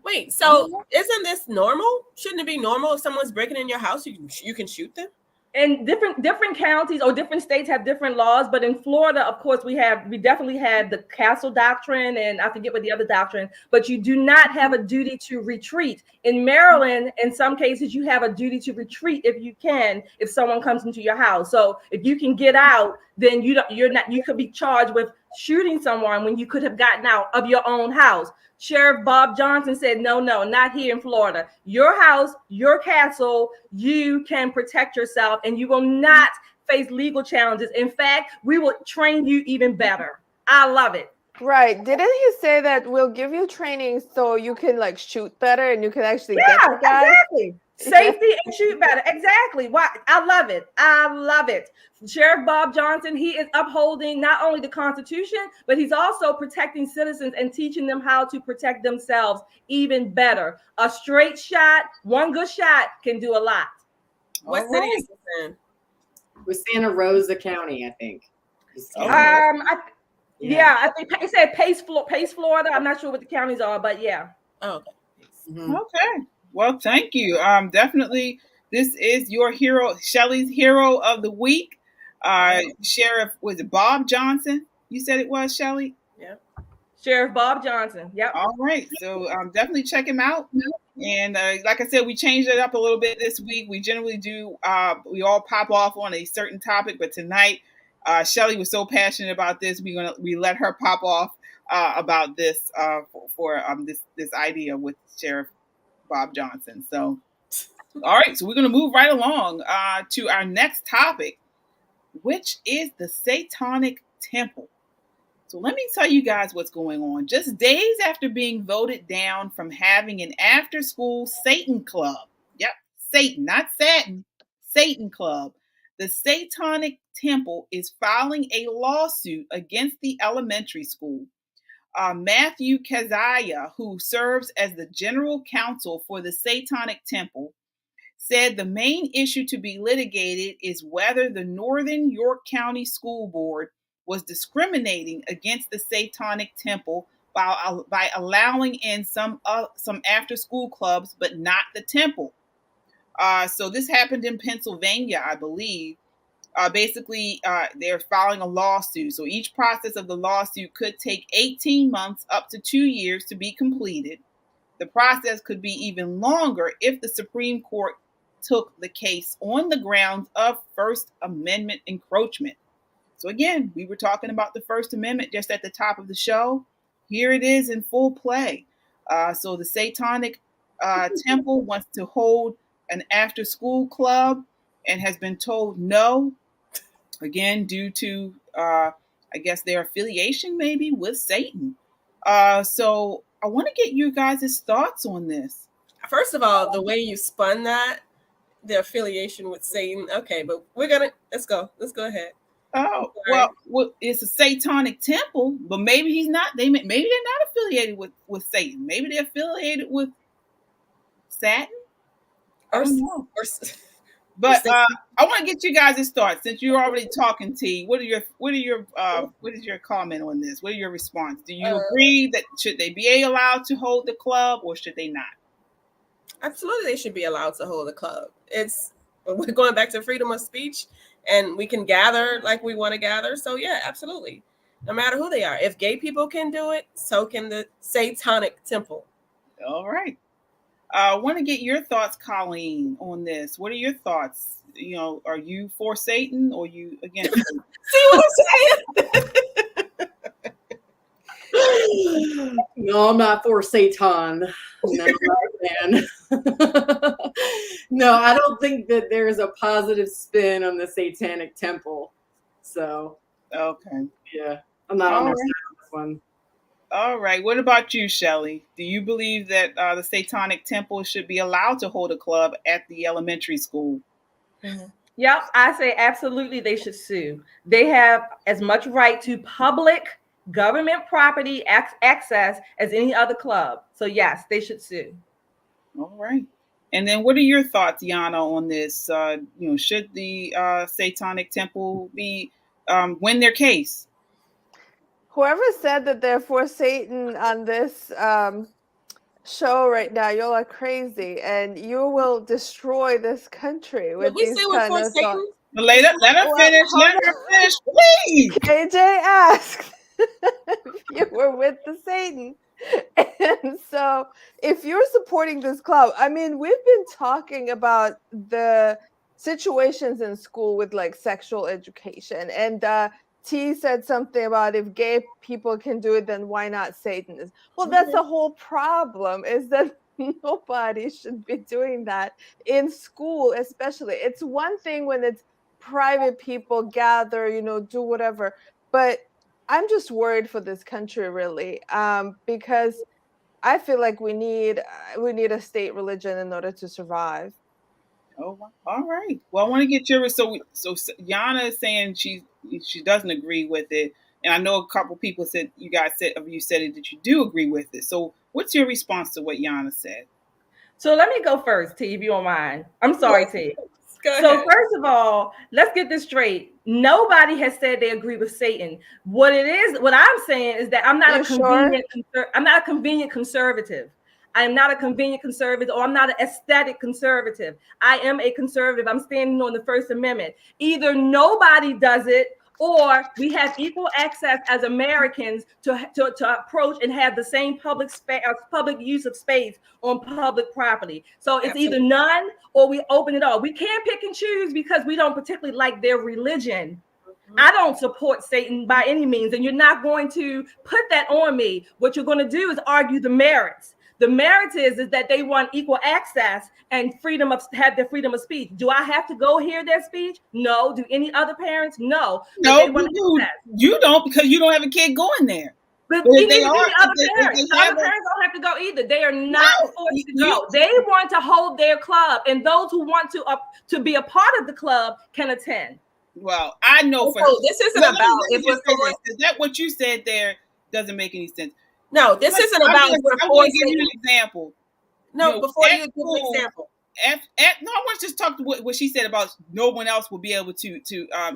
Wait, so isn't this normal? Shouldn't it be normal if someone's breaking in your house, you can shoot them? And different counties or different states have different laws, but in Florida, of course, we definitely have the castle doctrine, and I forget what the other doctrine, but you do not have a duty to retreat. In Maryland, in some cases, you have a duty to retreat if someone comes into your house. So if you can get out, then you could be charged with shooting someone when you could have gotten out of your own house. Sheriff Bob Johnson said, no, not here in Florida. Your house, your castle, you can protect yourself and you will not face legal challenges. In fact, we will train you even better. I love it. Right. Didn't he say that we'll give you training so you can like shoot better and you can actually get the guy? Exactly. Safety and shoot better. Exactly. Why? I love it. I love it. Sheriff Bob Johnson, he is upholding not only the Constitution, but he's also protecting citizens and teaching them how to protect themselves even better. A straight shot, one good shot can do a lot. What city is this in? With Santa Rosa County, I think. I think it said Pace, Florida. I'm not sure what the counties are, but yeah. Oh, okay. Mhm. Okay. Well, thank you. Definitely, this is your hero, Shelly's hero of the week. Sheriff, was it Bob Johnson? You said it was, Shelly? Yeah. Sheriff Bob Johnson. Yep. All right. So definitely check him out. And like I said, we changed it up a little bit this week. We generally do, we all pop off on a certain topic, but tonight, Shelly was so passionate about this, we let her pop off about this for this idea with Sheriff Bob Johnson. So, all right, so we're going to move right along to our next topic, which is the Satanic Temple. So let me tell you guys what's going on. Just days after being voted down from having an after-school Satan club. Yep, Satan, not Satin. Satan club. The Satanic Temple is filing a lawsuit against the elementary school. Matthew Kazaya, who serves as the general counsel for the Satanic Temple, said the main issue to be litigated is whether the Northern York County School Board was discriminating against the Satanic Temple by allowing in some after-school clubs, but not the temple. So this happened in Pennsylvania, I believe. Basically, they're filing a lawsuit. So each process of the lawsuit could take 18 months up to 2 years to be completed. The process could be even longer if the Supreme Court took the case on the grounds of First Amendment encroachment. So again, we were talking about the First Amendment just at the top of the show. Here it is in full play. So the Satanic Temple wants to hold an after-school club and has been told no, again, due to, I guess, their affiliation maybe with Satan. So I want to get you guys' thoughts on this. First of all, the way you spun that, the affiliation with Satan. Okay, but let's go ahead. Oh, well, it's a Satanic Temple, but maybe he's not. Maybe they're not affiliated with Satan. Maybe they're affiliated with Saturn. I don't know. But I want to get you guys' thoughts since you're already talking. T, what is your comment on this? What are your response? Do you agree that should they be allowed to hold the club or should they not? Absolutely, they should be allowed to hold a club. We're going back to freedom of speech, and we can gather like we want to gather. So yeah, absolutely. No matter who they are. If gay people can do it, so can the Satanic Temple. All right. I want to get your thoughts, Colleen, on this. What are your thoughts? You know, are you for Satan or you against Satan? See what I'm saying? No, I'm not for Satan. No, man. No, I don't think that there's a positive spin on the Satanic Temple. So, okay. Yeah, I'm not on their side on this one. All right. What about you, Shelly? Do you believe that the Satanic Temple should be allowed to hold a club at the elementary school? Mm-hmm. Yep, I say absolutely they should sue. They have as much right to public government property access as any other club. So yes, they should sue. All right. And then what are your thoughts, Yana, on this? Should the Satanic Temple be win their case? Whoever said that they're for Satan on this show right now. Y'all are crazy, and you will destroy this country with Did we these say we're kind for of thoughts. Satan? Let her Well, finish. Let hold her on. finish, please. KJ asked if you were with the Satan. And so if you're supporting this club, I mean, we've been talking about the situations in school with like sexual education. And T said something about if gay people can do it, then why not Satanists? Well, that's the whole problem, is that nobody should be doing that in school, especially. It's one thing when it's private people gather, do whatever. But I'm just worried for this country, really, because I feel like we need a state religion in order to survive. Oh, all right. Well, I want to get your so Yana is saying she doesn't agree with it, and I know a couple people said you said it that you do agree with it. So, what's your response to what Yana said? So let me go first, T, if you don't mind. I'm sorry, T. Go So ahead. first of all, let's get this straight. Nobody has said they agree with Satan. What I'm saying is that I'm not I'm not a convenient conservative. I'm not a convenient conservative, or I'm not an aesthetic conservative. I am a conservative. I'm standing on the First Amendment. Either nobody does it, or we have equal access as Americans to approach and have the same public use of space on public property. So it's either none or we open it all. We can't pick and choose because we don't particularly like their religion. I don't support Satan by any means, and you're not going to put that on me. What you're going to do is argue the merits. The merit is that they want equal access and have their freedom of speech. Do I have to go hear their speech? No. Do any other parents? No. No, you don't, because you don't have a kid going there. But other parents don't have to go either. They are not forced to go. They want to hold their club, and those who want to be a part of the club can attend. Well, I know this isn't about is that what you said there doesn't make any sense. No, this isn't about. I'm going to give you an example. No, before you give an example. No, I want to just talk to what she said about no one else will be able to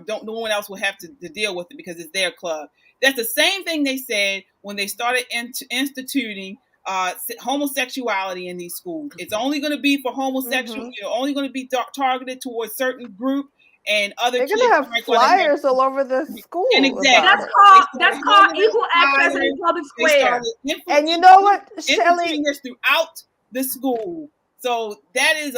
no one else will have to deal with it because it's their club. That's the same thing they said when they started instituting homosexuality in these schools. It's only going to be for homosexual. Only going to be targeted towards certain group. And other they're gonna have flyers all over the school. And exactly. That's called equal access in the public square. And you know what, Shelly? This throughout the school. So that is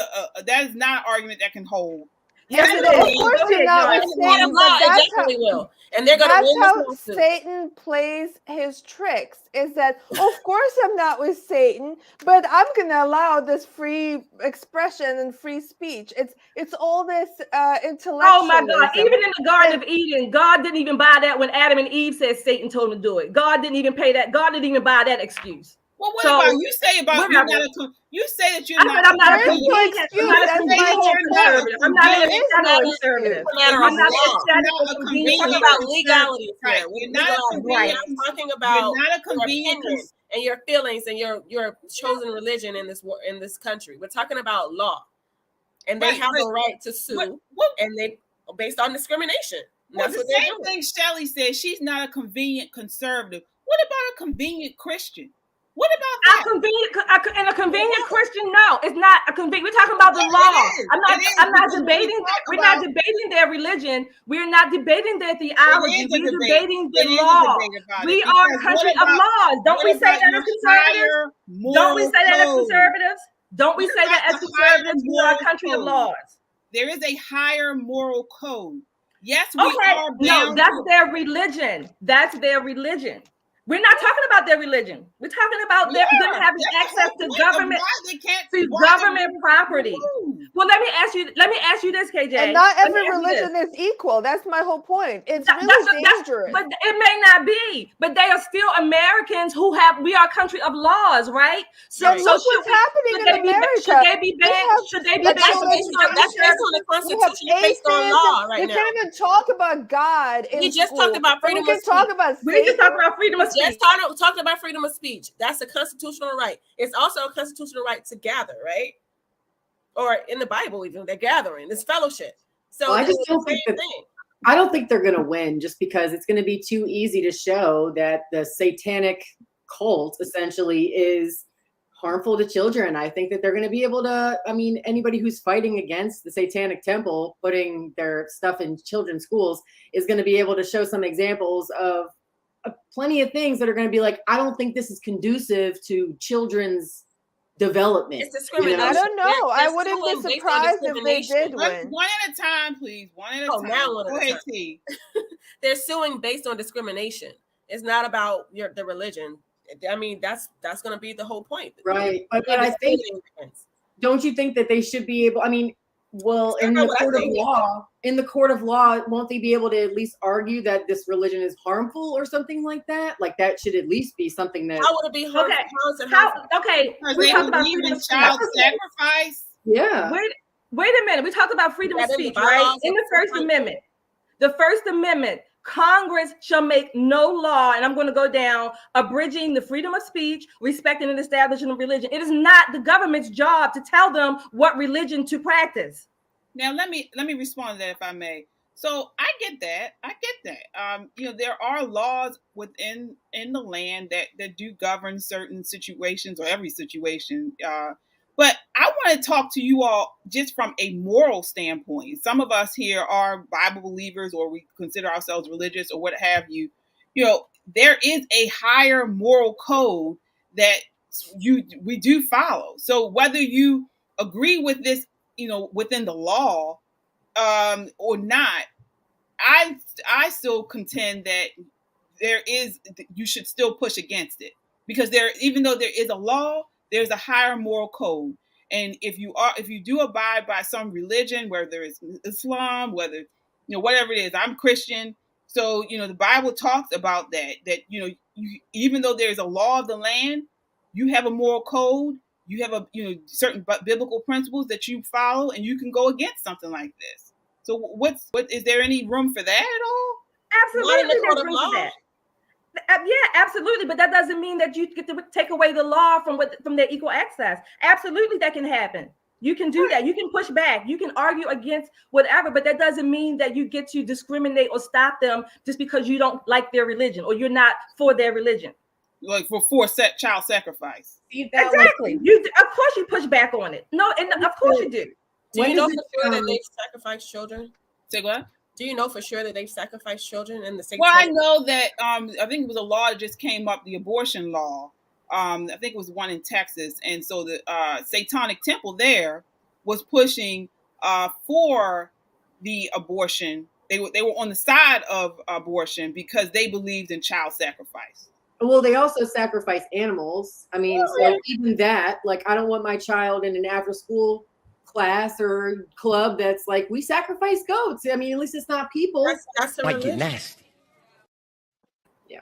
not an argument that can hold. Yes, it is. Of course, you're not with Satan, but that's how, and they're gonna that's how Satan plays his tricks. Is that, of course, I'm not with Satan, but I'm gonna allow this free expression and free speech. It's all this intellectualism. Oh my God! Even in the Garden of Eden, God didn't even buy that when Adam and Eve said Satan told them to do it. God didn't even pay that. God didn't even buy that excuse. Well, what about you say about you say that you're not? I'm not a convenient conservative. I'm not a conservative. I'm not a convenient about legality. Right. You're not a convenient. I'm talking about your opinion and your feelings and your chosen religion in this country. We're talking about law, and they have the right to sue, and they based on discrimination. Well, the same thing Shelly said. She's not a convenient conservative. What about a convenient Christian? What about that? A convenient Christian? No, it's not a convenient. We're talking about the law. I'm not debating. We're not debating their religion. We're not debating their theology. We're debating the law. We are a country of laws. Don't we say that as conservatives? Don't we say that as conservatives? Don't we say that as conservatives? We are a country of laws. There is a higher moral code. Yes, we are. No, that's their religion. That's their religion. We're not talking about their religion. We're talking about them having access to government property. Well, let me ask you this, KJ. And not every religion is equal. That's my whole point. It's really dangerous. But it may not be. But they are still Americans we are a country of laws, right? So look what's happening in America. Should they be banned? Should they be banned? That's based on the Constitution. Based on law right now. We can't even talk about God. We just talked about freedom of speech. We can talk about We just talked about freedom of speech. Just talked about freedom of speech. That's a constitutional right. It's also a constitutional right to gather, right? Or in the Bible, even they're gathering. It's fellowship. So I just don't think I don't think they're going to win, just because it's going to be too easy to show that the satanic cult essentially is harmful to children. I think that they're going to be able to, I mean, anybody who's fighting against the Satanic Temple putting their stuff in children's schools is going to be able to show some examples of plenty of things that are going to be like, I don't think this is conducive to children's development. It's discrimination. I don't know. They're I wouldn't be suing based on surprised if they discrimination. did win. One at a time, please. One at a Oh, time. now one at Go a ahead, time. T. They're suing based on discrimination. It's not about the religion. I mean, that's going to be the whole point. Right. But I think, don't you think that they should be able, I mean, well, in the court of law, won't they be able to at least argue that this religion is harmful or something like that? Like that should at least be something that. How would it be harmful? Okay. How is it harmful? Okay. Because We they talked about believe freedom in of speech. child sacrifice. Yeah. Wait a minute. We talked about freedom of That in the speech, right? bylaws In the of First the Amendment. The First Amendment, Congress shall make no law, and I'm going to go down, abridging the freedom of speech, respecting and establishing of religion. It is not the government's job to tell them what religion to practice. Now let me respond to that if I may. So I get that. There are laws within the land that do govern certain situations or every situation. But I want to talk to you all just from a moral standpoint. Some of us here are Bible believers, or we consider ourselves religious, or what have you. There is a higher moral code that we do follow. So whether you agree with this, within the law, or not, I still contend that you should still push against it, because even though there is a law, there's a higher moral code. And if you do abide by some religion, whether it's Islam, whether whatever it is, I'm Christian, so the Bible talks about that even though there's a law of the land, you have a moral code, you have certain biblical principles that you follow, and you can go against something like this. So what is there any room for that at all? Absolutely, there's room for that. Yeah, absolutely, but that doesn't mean that you get to take away the law from their equal access. Absolutely, that can happen. You can do that. You can push back. You can argue against whatever, but that doesn't mean that you get to discriminate or stop them just because you don't like their religion or you're not for their religion. Like for child sacrifice. Exactly. Of course you push back on it. No, and of course you do. Do you know for sure that they've sacrificed children? Say what? Do you know for sure that they've sacrificed children in the state? Well, I know that I think it was a law that just came up, the abortion law. I think it was one in Texas, and so the Satanic Temple there was pushing for the abortion. They were on the side of abortion because they believed in child sacrifice. Well, they also sacrifice animals. I mean, so even that, like, I don't want my child in an after-school class or club that's like, we sacrifice goats. I mean, at least it's not people. That's Might get nasty. Yeah.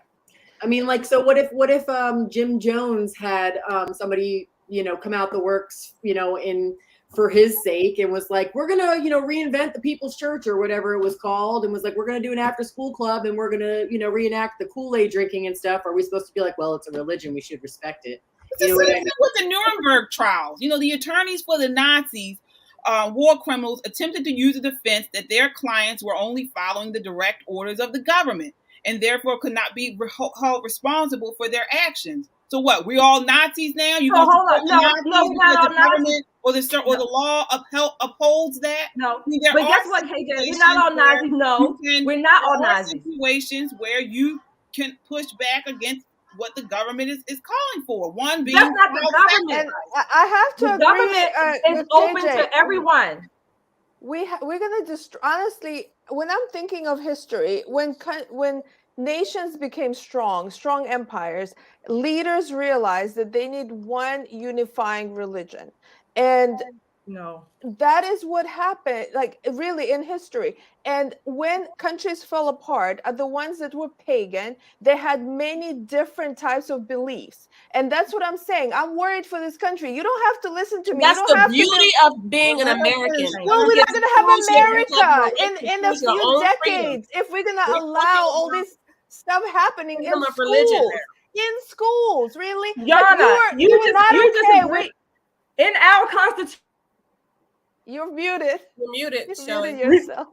I mean, like, so what if Jim Jones had somebody, come out the works, for his sake, and was like, we're gonna, reinvent the People's Church or whatever it was called, and was like, we're gonna do an after-school club, and we're gonna, reenact the Kool-Aid drinking and stuff. Are we supposed to be like, well, it's a religion, we should respect it? It's the same thing with the Nuremberg trials. The attorneys for the Nazis, war criminals, attempted to use the defense that their clients were only following the direct orders of the government, and therefore could not be held responsible for their actions. So what? We all Nazis now? You hold on. No, we're not all Nazis. Or the law upholds that? No. But guess what, KJ? We're not all Nazis. No, we're not all Nazis. Situations where you can push back against what the government is calling for. One being that's not the government. And I have to the agree. Government is open to everyone. We're gonna honestly, when I'm thinking of history, when nations became strong empires, leaders realized that they need one unifying religion. And that is what happened, like really in history. And when countries fell apart, the ones that were pagan, they had many different types of beliefs. And that's what I'm saying. I'm worried for this country. You don't have to listen to me. That's the beauty of being an American. Well, we're not going to have America in a few decades if we're going to allow all this stuff happening in schools. In schools, really? Yana, you just in our Constitution. You're muted. You're muted, You're Shelly. muted yourself.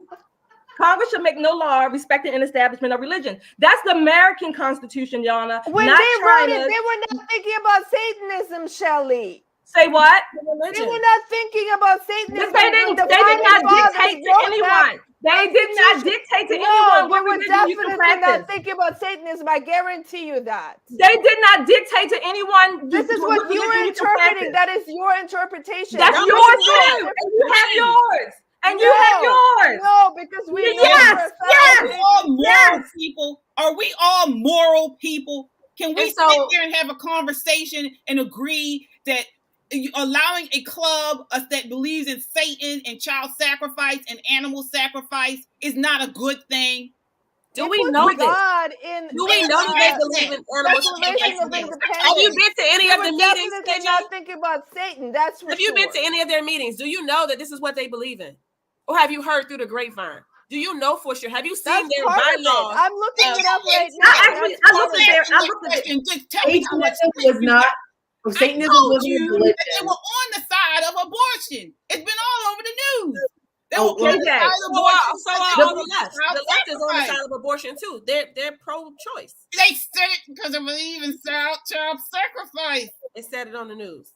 Congress should make no law respecting an establishment of religion. That's the American Constitution, Yana. When not they wrote it, China's. they were not thinking about Satanism, Shelly. Say what? They were not thinking about Satanism. They did not dictate to anyone. They did not dictate to anyone what religion you can practice. Not thinking about Satanism. I guarantee you that. They did not dictate to anyone. This is what you're interpreting. That is your interpretation. That's yours too. And you have yours. And you have yours. No, because we yes. Are we all moral people? Are we all moral people? Can we sit there and have a conversation and agree that allowing a club that believes in Satan and child sacrifice and animal sacrifice is not a good thing? Do we know God this? Do we know that they believe in animal sacrifice? Have you been to any of the meetings? They're not thinking about Satan. That's for Have you been to any of their meetings? Do you know that this is what they believe in? Or have you heard through the grapevine? Do you know for sure? Have you seen their bylaws? I'm looking it up right now. I looked at there. Just tell me how much was not. Satanism was a religion. They were on the side of abortion. It's been all over the news. They were on the side of abortion. So the left is on the side of abortion too. They're pro-choice. They said it because they believe in child sacrifice. They said it on the news.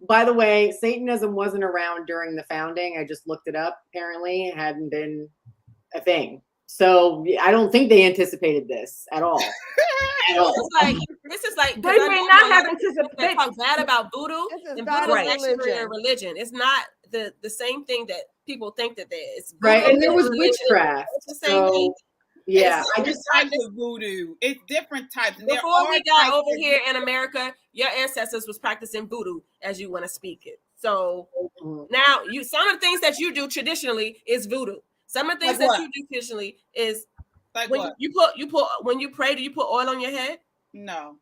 By the way, Satanism wasn't around during the founding. I just looked it up. Apparently, it hadn't been a thing. So I don't think they anticipated this at all. This is like they may not have anticipated. They talk bad about voodoo, and voodoo is actually a religion. It's not the same thing that people think that there is. Right, and there was witchcraft. It's the same thing. Yeah, I just types of voodoo. It's different types. And before we got over here in America, your ancestors was practicing voodoo, as you want to speak it. So now some of the things that you do traditionally is voodoo. Some of the things that you do traditionally is like when what? you put when you pray, do you put oil on your head? No.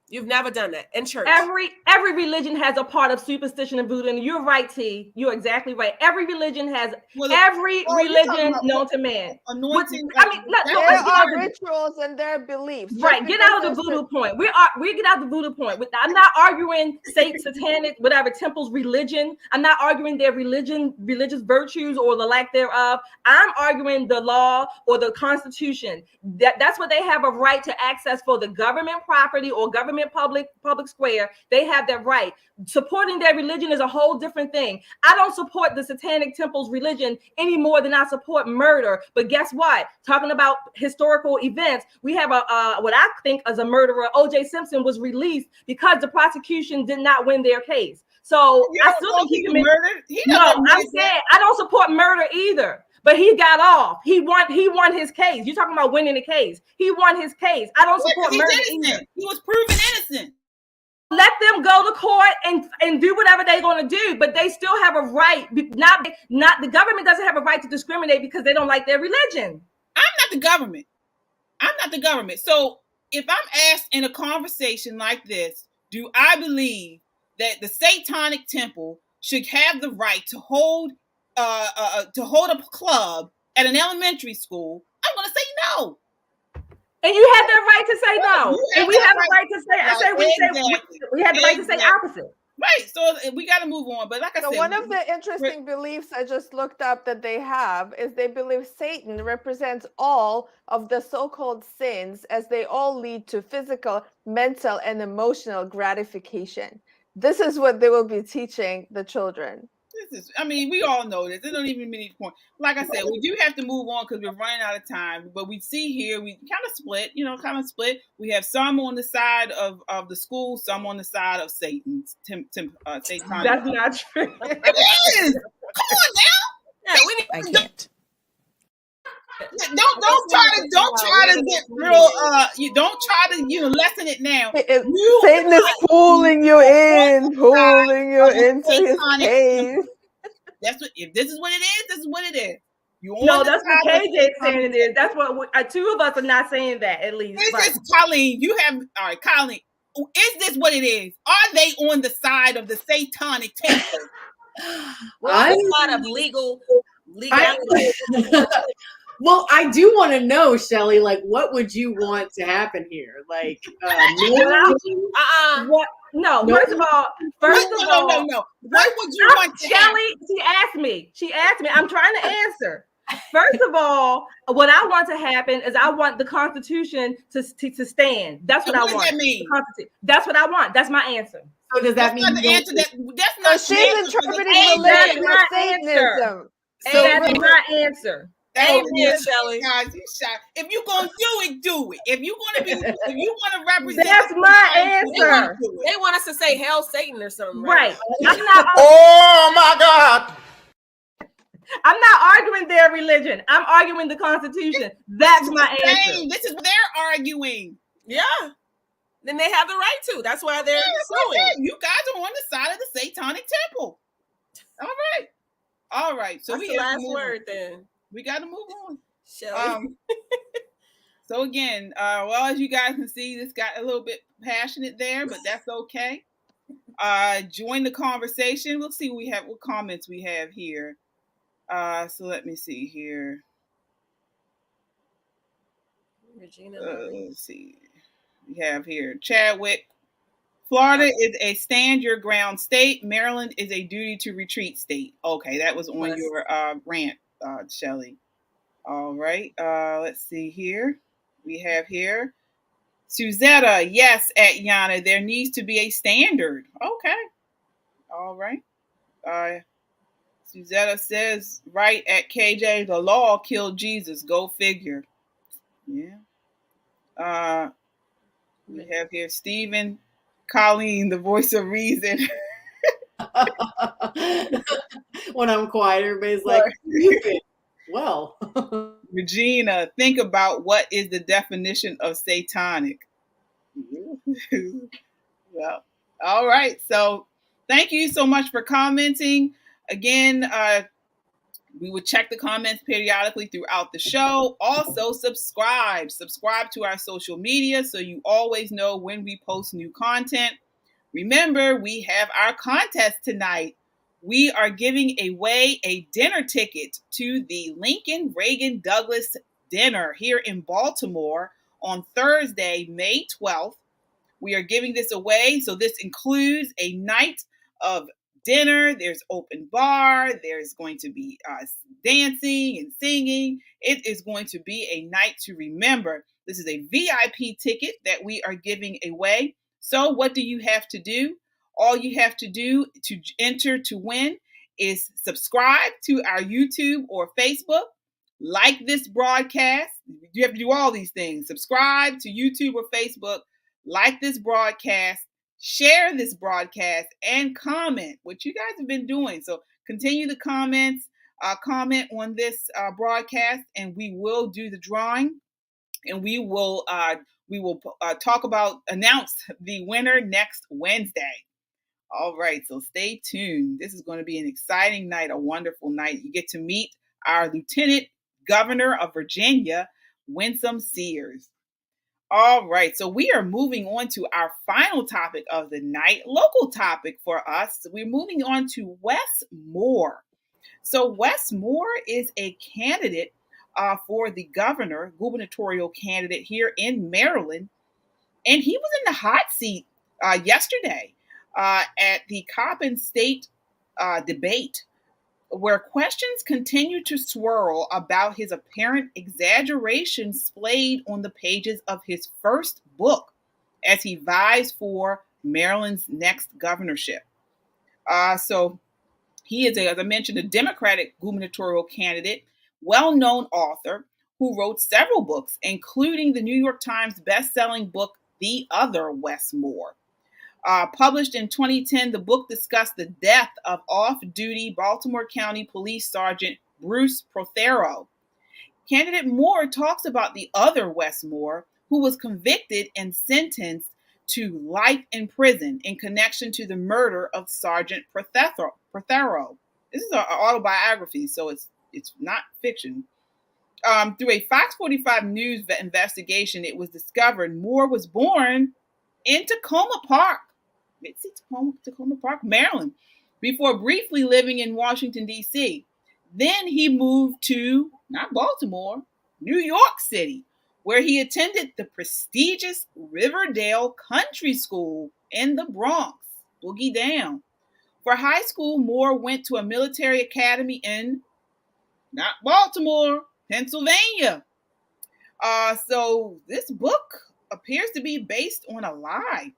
You've never done that in church. Every religion has a part of superstition and voodoo, and you're right, T. You're exactly right. Every religion has religion known to man. Anointing. There are rituals and there are beliefs. Right. Get out of the voodoo point. We get out of the voodoo point. I'm not arguing satanic, whatever temple's religion. I'm not arguing their religious virtues or the lack thereof. I'm arguing the law or the Constitution. That's what they have a right to access for the government property or government public square. They have that right. Supporting their religion is a whole different thing. I don't support the Satanic Temple's religion any more than I support murder. But guess what? Talking about historical events, we have what I think is a murderer. O.J. Simpson was released because the prosecution did not win their case. So I still think he can be murdered. No, I'm saying I don't support murder either. But he got off. He won his case. You're talking about winning the case. He won his case. I don't support murder either. He was proven innocent. Let them go to court and do whatever they're going to do, but they still have a right. Not the government doesn't have a right to discriminate because they don't like their religion. I'm not the government. So if I'm asked in a conversation like this, do I believe that the Satanic Temple should have the right to hold a club at an elementary school? I'm going to say no. And you have the right to say no. And we have the right to say, we have the right to say opposite. Right. So we got to move on. But like I said, one of the interesting beliefs I just looked up that they have is they believe Satan represents all of the so-called sins as they all lead to physical, mental, and emotional gratification. This is what they will be teaching the children. We all know this. It don't even mean point. Like I said, we do have to move on because we're running out of time. But we see here, we kind of split. We have some on the side of the school, some on the side of Satan's. Satan. That's not true. It is. Come on now. Yeah, I can't. Don't try to get real. You don't try to lessen it now. Satan is pulling you into his cave. That's what. If this is what it is, this is what it is. That's what KJ is saying it is. That's what two of us are not saying that at least. This is Colleen. All right, Colleen. Is this what it is? Are they on the side of the Satanic Temple? On the side of legality. Well, I do want to know, Shelly, like, what would you want to happen here? Like, what? No. First of all. No. What would you want to Shelly, she asked me. I'm trying to answer. First of all, what I want to happen is I want the Constitution to stand. That's what And I what does want. that mean? That's what I want. That's my answer. So does that That's mean not you the don't answer. That's So not she's the answer for the interpreting Amen. religion That's as my answer. Satanism. So That's my answer. Amen, Shelly. Guys, you shot. If you're gonna do it, do it. If you want to represent, That's the my country, you wanna answer. do it. They want us to say hell Satan or something. Right. I'm not Oh my God. arguing their religion. I'm arguing the Constitution. That's my answer. This is what they're arguing. Yeah. Then they have the right to. That's why they're That's what I suing. said. You guys are on the side of the Satanic Temple. All right. So That's we the have to last move word on. then. We got to move on. Shelly. So again, well, as you guys can see, this got a little bit passionate there, but that's okay. Join the conversation. We'll see what comments we have here. So let me see here. Regina. Let's see. We have here Chadwick. Florida is a stand your ground state. Maryland is a duty to retreat state. Okay, that was on your rant, Shelly. All right. Let's see here. We have here Suzetta. Yes, at Yana, there needs to be a standard. Okay. All right. Suzetta says right at KJ, the law killed Jesus. Go figure. Yeah. We have here Stephen, Colleen, the voice of reason. When I'm quiet, everybody's like, you think, well. Regina, think about what is the definition of satanic. Well, all right. So thank you so much for commenting. Again, we would check the comments periodically throughout the show. Also, subscribe to our social media so you always know when we post new content. Remember, we have our contest tonight. We are giving away a dinner ticket to the Lincoln Reagan Douglas dinner here in Baltimore on Thursday, May 12th. We are giving this away. So this includes a night of dinner. There's open bar. There's going to be dancing and singing. It is going to be a night to remember. This is a VIP ticket that we are giving away. So what do you have to do? All you have to do to enter to win is subscribe to our YouTube or Facebook, like this broadcast. You have to do all these things. Subscribe to YouTube or Facebook, like this broadcast, share this broadcast, and comment, which you guys have been doing. So continue the comments, comment on this broadcast, and we will do the drawing, and we will announce the winner next Wednesday. All right, so stay tuned. This is going to be an exciting night, a wonderful night. You get to meet our Lieutenant Governor of Virginia, Winsome Sears. All right, so we are moving on to our final topic of the night, local topic for us. We're moving on to Wes Moore. So Wes Moore is a candidate for the gubernatorial candidate here in Maryland, and he was in the hot seat yesterday at the Coppin State debate, where questions continue to swirl about his apparent exaggeration splayed on the pages of his first book as he vies for Maryland's next governorship. So he is, as I mentioned, a Democratic gubernatorial candidate, well-known author who wrote several books, including the New York Times best-selling book, The Other Wes Moore. Published in 2010, the book discussed the death of off-duty Baltimore County Police Sergeant Bruce Prothero. Candidate Moore talks about the other Wes Moore, who was convicted and sentenced to life in prison in connection to the murder of Sergeant Prothero. This is an autobiography, so it's not fiction. Through a Fox 45 News investigation, it was discovered Moore was born in Tacoma Park, Maryland, before briefly living in Washington, D.C. Then he moved to, not Baltimore, New York City, where he attended the prestigious Riverdale Country School in the Bronx, Boogie Down. For high school, Moore went to a military academy in not Baltimore, Pennsylvania. So this book appears to be based on a lie.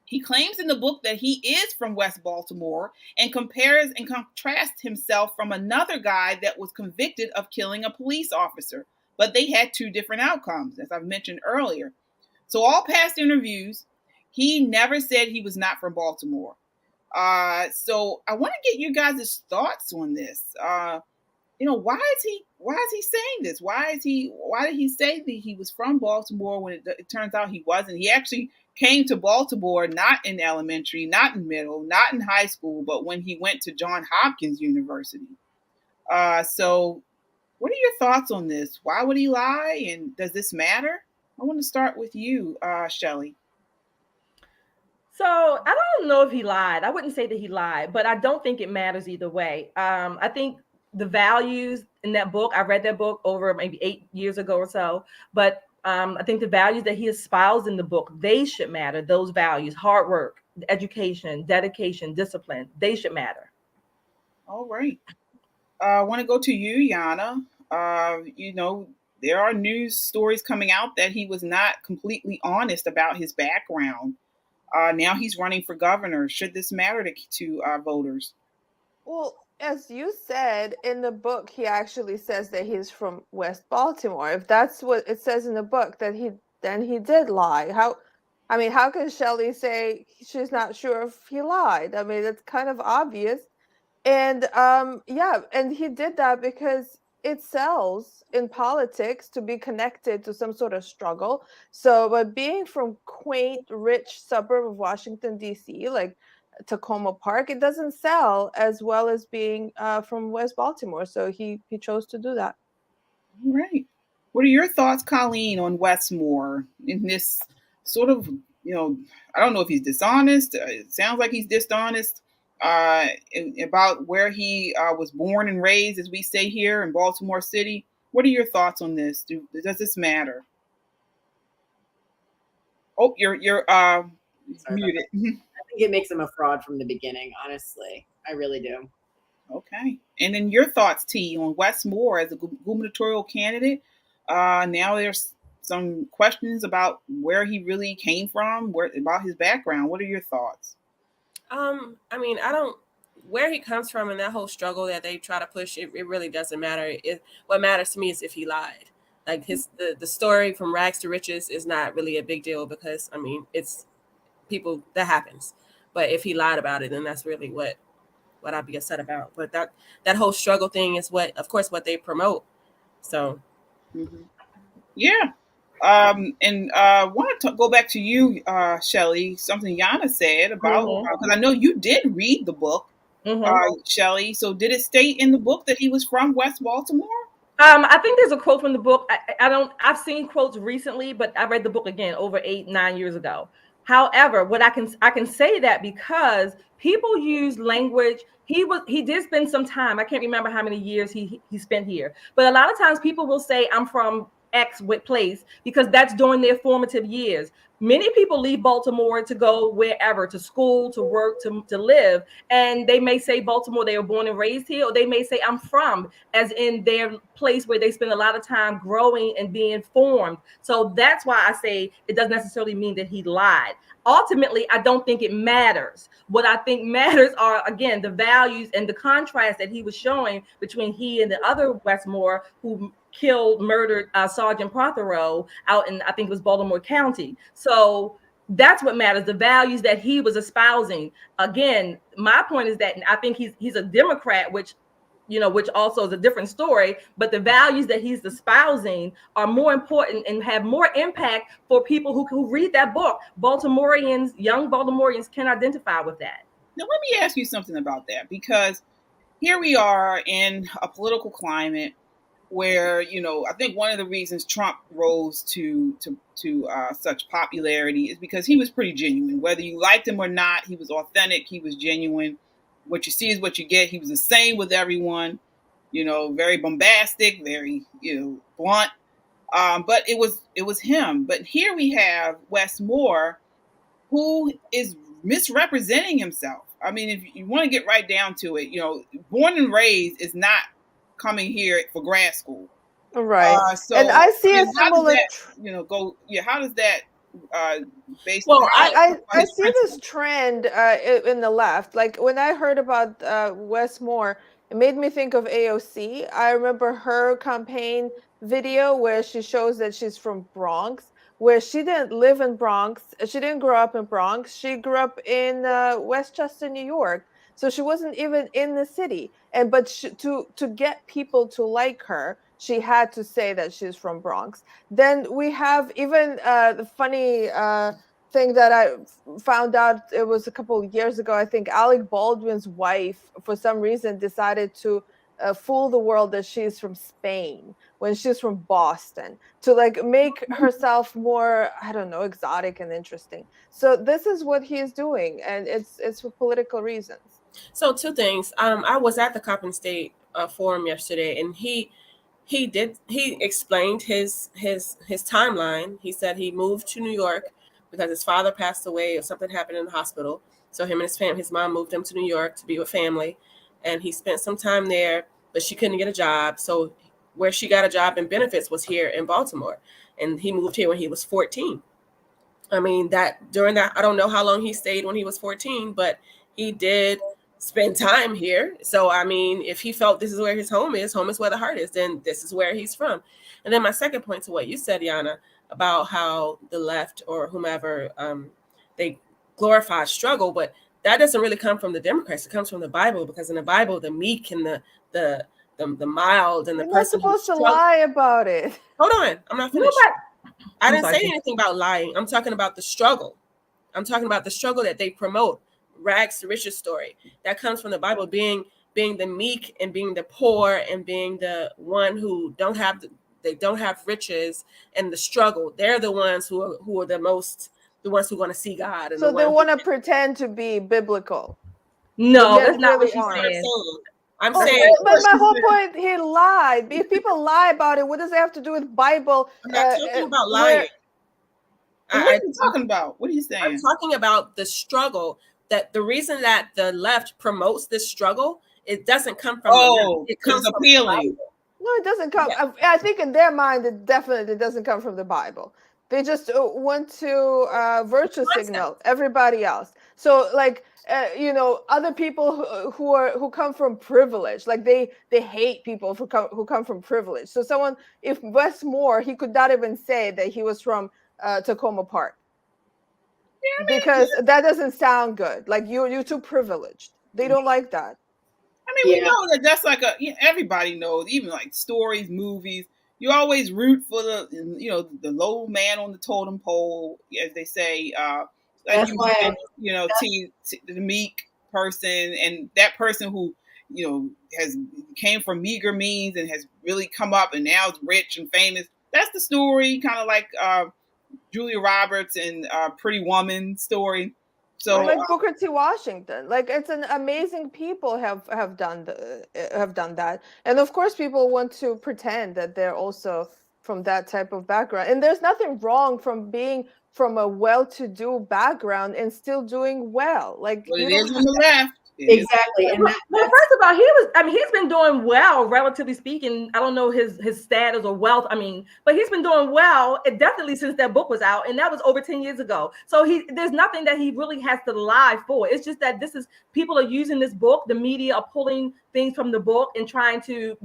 He claims in the book that he is from West Baltimore and compares and contrasts himself from another guy that was convicted of killing a police officer, but they had two different outcomes, as I've mentioned earlier. So all past interviews, he never said he was not from Baltimore. So I want to get you guys' thoughts on this. Why is he saying this? Why did he say that he was from Baltimore when it turns out he wasn't? He actually came to Baltimore not in elementary, not in middle, not in high school, but when he went to Johns Hopkins University. So what are your thoughts on this? Why would he lie, and does this matter? I want to start with you, Shelly. So I don't know if he lied. I wouldn't say that he lied, but I don't think it matters either way. I think the values in that book, I read that book over maybe 8 years ago or so, but I think the values that he espoused in the book, they should matter. Those values, hard work, education, dedication, discipline, they should matter. All right. I want to go to you, Yana. There are news stories coming out that he was not completely honest about his background. Now he's running for governor. Should this matter to voters? Well, as you said in the book, he actually says that he's from West Baltimore. If that's what it says in the book, then he did lie. How can Shelly say she's not sure if he lied? I mean, it's kind of obvious. And and he did that because it sells in politics to be connected to some sort of struggle. So, but being from quaint, rich suburb of Washington, D.C., like Tacoma Park, it doesn't sell as well as being from West Baltimore. So he chose to do that. All right. What are your thoughts, Colleen, on Wes Moore in this sort of, I don't know if he's dishonest. It sounds like he's dishonest about where he was born and raised, as we say here in Baltimore City. What are your thoughts on this? Does this matter? Oh, you're muted. I think it makes him a fraud from the beginning, honestly. I really do. Okay. And then your thoughts, T, on Wes Moore as a gubernatorial candidate. Now there's some questions about where he really came from, about his background. What are your thoughts? Where he comes from and that whole struggle that they try to push, it really doesn't matter. What matters to me is if he lied. Like the story from rags to riches is not really a big deal because, it's people, that happens. But if he lied about it, then that's really what I'd be upset about. But that whole struggle thing is what they promote. So. Mm-hmm. Yeah. And I want to go back to you, Shelly, something Yana said about, because I know you did read the book, Shelly. So did it state in the book that he was from West Baltimore? I think there's a quote from the book. I've seen quotes recently, but I read the book again over 8-9 years ago. However, what I can say that because people use language. He did spend some time. I can't remember how many years he spent here, but a lot of times people will say I'm from X place because that's during their formative years. Many people leave Baltimore to go wherever, to school, to work, to live. And they may say Baltimore, they were born and raised here, or they may say I'm from, as in their place where they spend a lot of time growing and being formed. So that's why I say it doesn't necessarily mean that he lied. Ultimately, I don't think it matters. What I think matters are, again, the values and the contrast that he was showing between he and the other Wes Moore who murdered Sergeant Prothero out in, I think it was Baltimore County. So that's what matters, the values that he was espousing. Again, my point is that I think he's a Democrat, which also is a different story, but the values that he's espousing are more important and have more impact for people who read that book. Young Baltimoreans can identify with that. Now, let me ask you something about that, because here we are in a political climate where, I think one of the reasons Trump rose to such popularity is because he was pretty genuine. Whether you liked him or not, he was authentic, he was genuine. What you see is what you get. He was the same with everyone, very bombastic, very, blunt. But it was him. But here we have Wes Moore, who is misrepresenting himself. I mean, if you want to get right down to it, born and raised is not coming here for grad school. Right. So And I see a how does similar that, go? Yeah, how does that based? Well, I on see this trend in the left. Like when I heard about Wes Moore, it made me think of AOC. I remember her campaign video where she shows that she's from Bronx, where she didn't live in Bronx. She didn't grow up in Bronx. She grew up in Westchester, New York. So she wasn't even in the city. And but to get people to like her, she had to say that she's from Bronx. Then we have even the funny thing that I found out, it was a couple of years ago. I think Alec Baldwin's wife, for some reason, decided to fool the world that she's from Spain when she's from Boston, to like make herself more, I don't know, exotic and interesting. So this is what he's doing, and it's for political reasons. So two things. I was at the Coppin State forum yesterday, and he explained his timeline. He said he moved to New York because his father passed away or something happened in the hospital. So him and his mom moved him to New York to be with family, and he spent some time there, but she couldn't get a job. So where she got a job and benefits was here in Baltimore, and he moved here when he was 14. I mean, during that, I don't know how long he stayed when he was 14, but he did spend time here. So, I mean, if he felt this is where his home is where the heart is, then this is where he's from. And then my second point to what you said, Yana, about how the left or whomever, they glorify struggle, but that doesn't really come from the Democrats. It comes from the Bible, because in the Bible, the meek and the mild and the You're not person supposed to lie about it. Hold on, I'm not finished. I didn't say anything about lying. I'm talking about the struggle. I'm talking about the struggle that they promote. Rags to riches story that comes from the Bible, being the meek and being the poor and being the one who don't have riches, and the struggle. They're the ones who are the ones who want to see God. And so they want to pretend to be biblical. No, that's not what she's saying. I'm saying, but my whole point, he lied. If people lie about it, what does it have to do with Bible? I'm not talking about lying. What are you talking about? What are you saying? I'm talking about the struggle. That the reason that the left promotes this struggle, it doesn't come from the left. It comes from appealing. No, it doesn't come. Yeah. I think in their mind, it definitely doesn't come from the Bible. They just want to virtue signal everybody else. So, like, other people who come from privilege, like they hate people who come from privilege. So, if Wes Moore, he could not even say that he was from Tacoma Park. Yeah, because that doesn't sound good. Like you're too privileged. They don't like that. I mean, we know that's like everybody knows, even like stories, movies. You always root for the low man on the totem pole, as they say. Like the meek person, and that person who has came from meager means and has really come up and now is rich and famous. That's the story, kind of like Julia Roberts and Pretty Woman story. So like Booker T. Washington, like it's an amazing people have done that, and of course people want to pretend that they're also from that type of background. And there's nothing wrong from being from a well-to-do background and still doing well. Like it is on the left. Exactly. And well, first of all, he's been doing well, relatively speaking. I don't know his status or wealth. I mean, but he's been doing well, definitely since that book was out, and that was over 10 years ago. So there's nothing that he really has to lie for. It's just that people are using this book, the media are pulling things from the book and trying to,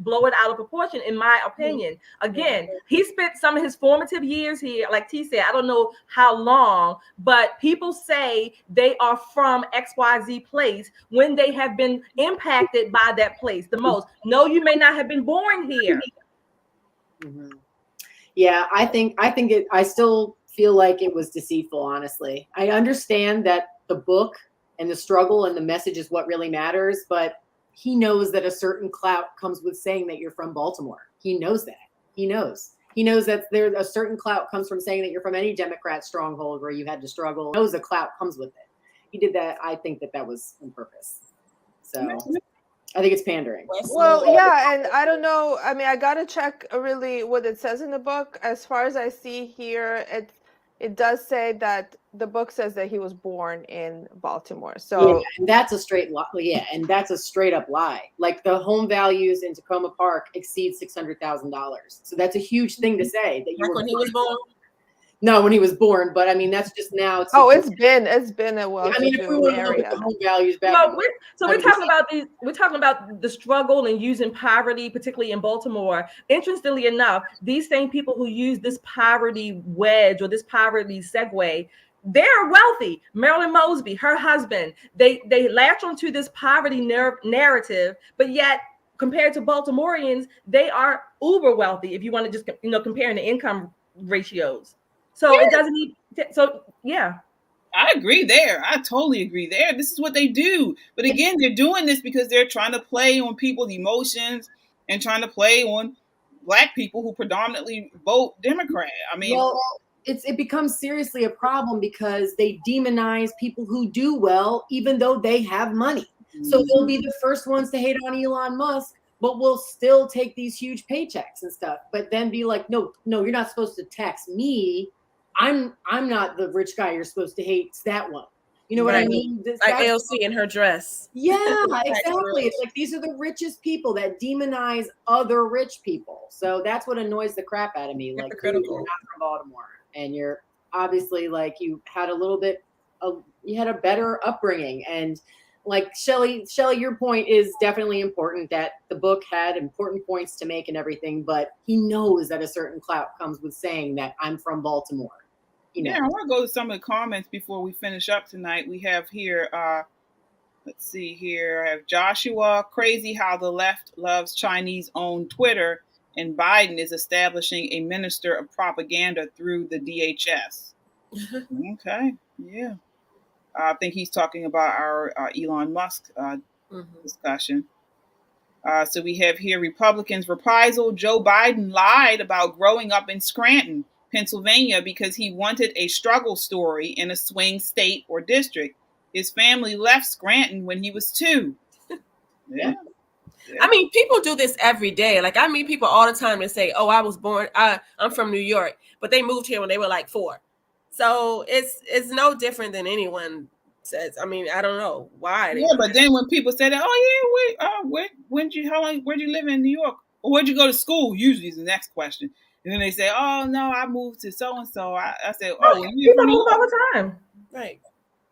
blow it out of proportion, in my opinion. Again, he spent some of his formative years here, like T said, I don't know how long, but people say they are from XYZ place when they have been impacted by that place the most. No, you may not have been born here. Mm-hmm. Yeah, I still feel like it was deceitful, honestly. I understand that the book and the struggle and the message is what really matters, but he knows that a certain clout comes with saying that you're from Baltimore. He knows that. He knows that there a certain clout comes from saying that you're from any Democrat stronghold where you had to struggle. He knows the clout comes with it. He did that. I think that was on purpose. So I think it's pandering. Well, yeah, and I don't know. I mean, I gotta check really what it says in the book. As far as I see here, it does say that the book says that he was born in Baltimore. Yeah, So and that's a straight lie. Yeah, and that's a straight up lie. Like the home values in Tacoma Park exceed $600,000. So that's a huge thing to say that you Like were when he was born. No, when he was born, but I mean that's just now. oh, it's been a I well-to-do mean, if we want to look at area. the home values back, No, in we're 100%. talking about the struggle and using poverty, particularly in Baltimore. Interestingly enough, these same people who use this poverty wedge or this poverty segue, they're wealthy. Marilyn Mosby, her husband, they latch onto this poverty narrative, but yet compared to Baltimoreans, they are uber wealthy. If you want to just comparing the income ratios, so it doesn't need. So yeah. I agree there. I totally agree there. This is what they do. But again, they're doing this because they're trying to play on people's emotions and trying to play on Black people who predominantly vote Democrat. I mean, Well, it becomes seriously a problem because they demonize people who do well, even though they have money. So they'll be the first ones to hate on Elon Musk, but will still take these huge paychecks and stuff. But then be like, no, you're not supposed to tax me. I'm not the rich guy you're supposed to hate. It's that one. You know what I Right. mean? Like AOC in her dress. Yeah, exactly. It's like these are the richest people that demonize other rich people. So that's what annoys the crap out of me. Like, dude, you're not from Baltimore, and you're obviously like you had a little bit of you had a better upbringing. And like Shelly, your point is definitely important. That the book had important points to make and everything, but he knows that a certain clout comes with saying that I'm from Baltimore. yeah, I want to go to some of the comments before we finish up tonight. We have here, let's see here. I have Joshua, crazy how the left loves Chinese-owned Twitter, and Biden is establishing a minister of propaganda through the DHS. Okay, yeah. I think he's talking about our Elon Musk discussion. So we have here Republicans reprisal. Joe Biden lied about growing up in Scranton, Pennsylvania, because he wanted a struggle story in a swing state or district. His family left Scranton when he was 2. Yeah. I mean, people do this every day. Like I meet people all the time that say, "Oh, I was born. I'm from New York, but they moved here when they were like 4." So it's no different than anyone says. I mean, I don't know why. Yeah, but then when people say that, oh yeah, where'd you live in New York? Or where'd you go to school? Usually is the next question. And then they say, oh no, I moved to so and so. I say, oh, well, you're from New York all the time, right?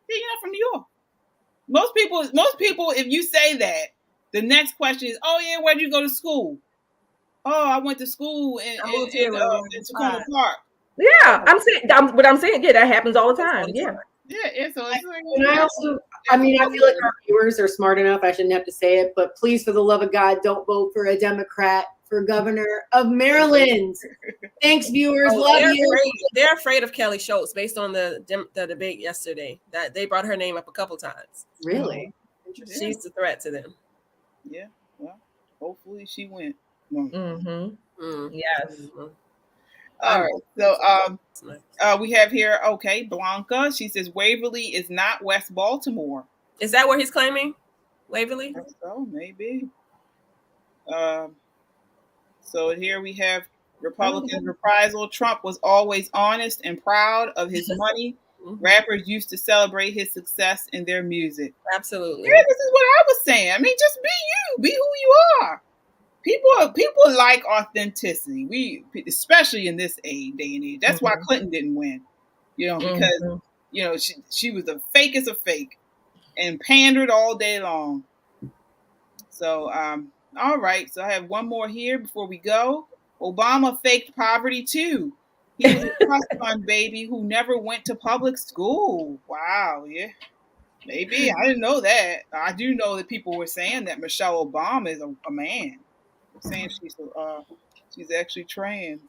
Yeah, you're not from New York. Most people, if you say that, the next question is, oh yeah, where'd you go to school? Oh, I went to school in Tacoma Park. Yeah, I'm saying, yeah, that happens all the time. Yeah. Yeah, so it's like, and I feel like our viewers are smart enough. I shouldn't have to say it, but please, for the love of God, don't vote for a Democrat for governor of Maryland. Thanks, viewers. Love you. They're afraid of Kelly Schultz based on the debate yesterday. That they brought her name up a couple times. Really? She's a threat to them. Yeah. Well, hopefully she went. Yes. All right. So we have here, okay, Blanca. She says Waverly is not West Baltimore. Is that where he's claiming? Waverly? So maybe. So here we have Republican reprisal. Trump was always honest and proud of his money. Rappers used to celebrate his success in their music. Absolutely. Yeah, this is what I was saying. I mean, just be you. Be who you are. People like authenticity. We, especially in this day and age. That's why Clinton didn't win. Because she was the fakest of fake and pandered all day long. So all right. So I have one more here before we go. Obama faked poverty too. He was a trust fund baby who never went to public school. Wow, yeah. Maybe. I didn't know that. I do know that people were saying that Michelle Obama is a man. Saying she's actually trans.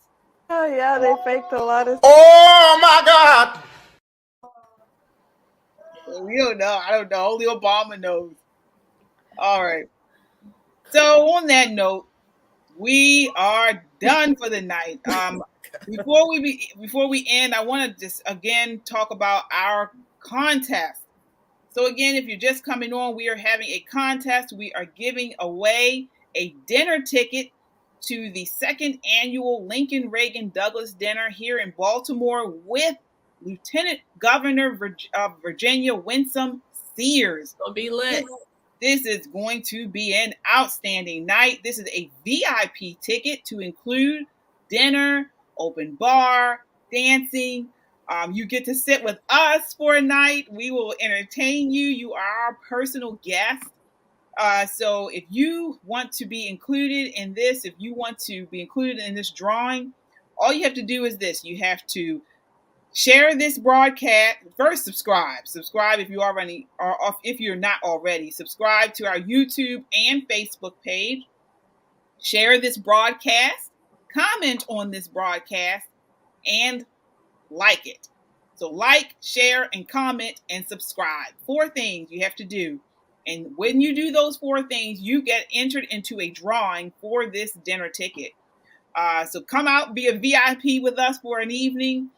Oh yeah, they faked a lot of. Oh my God! We don't know. I don't know. Only Obama knows. All right. So on that note, we are done for the night. Before we end, I want to just again talk about our contest. So again, if you're just coming on, we are having a contest. We are giving away a dinner ticket to the 2nd annual Lincoln Reagan Douglas dinner here in Baltimore with Lieutenant Governor of Virginia, Winsome Sears. Gonna be lit. This is going to be an outstanding night. This is a VIP ticket to include dinner, open bar, dancing. You get to sit with us for a night. We will entertain you. You are our personal guest. So if you want to be included in this, if you want to be included in this drawing, all you have to do is this. You have to share this broadcast. First, subscribe if you already are, if you're not already. Subscribe to our YouTube and Facebook page. Share this broadcast, comment on this broadcast, and like it. So like, share, and comment, and subscribe. 4 things you have to do. And when you do those 4 things, you get entered into a drawing for this dinner ticket. So come out, be a VIP with us for an evening,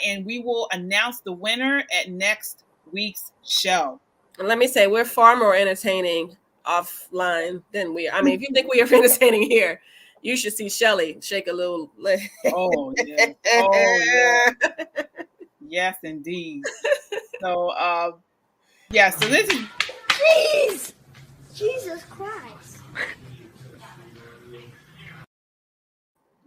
and we will announce the winner at next week's show. And let me say, we're far more entertaining offline than we are. I mean, if you think we are entertaining here, you should see Shelly shake a little leg. Oh, yeah. Oh, yeah. Yes, indeed. So, yeah, so this is... Jeez! Jesus Christ.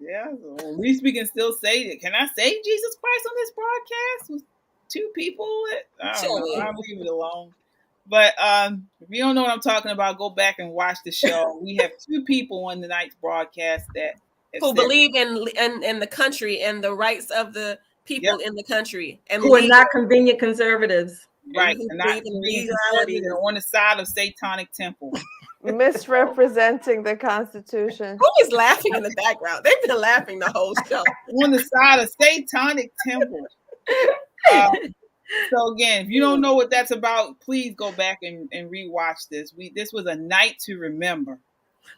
Yeah, so at least we can still say it. Can I say Jesus Christ on this broadcast with 2 people? I don't know. I'll leave it alone. But if you don't know what I'm talking about, go back and watch the show. We have 2 people on the night's broadcast that who believe in the country and the rights of the people in the country, and who are not convenient conservatives. Right, and not on the side of Satanic Temple. Misrepresenting the Constitution. Who is laughing in the background? They've been laughing the whole show. On the side of Satanic Temple. So again, if you don't know what that's about, please go back and rewatch this. This was a night to remember.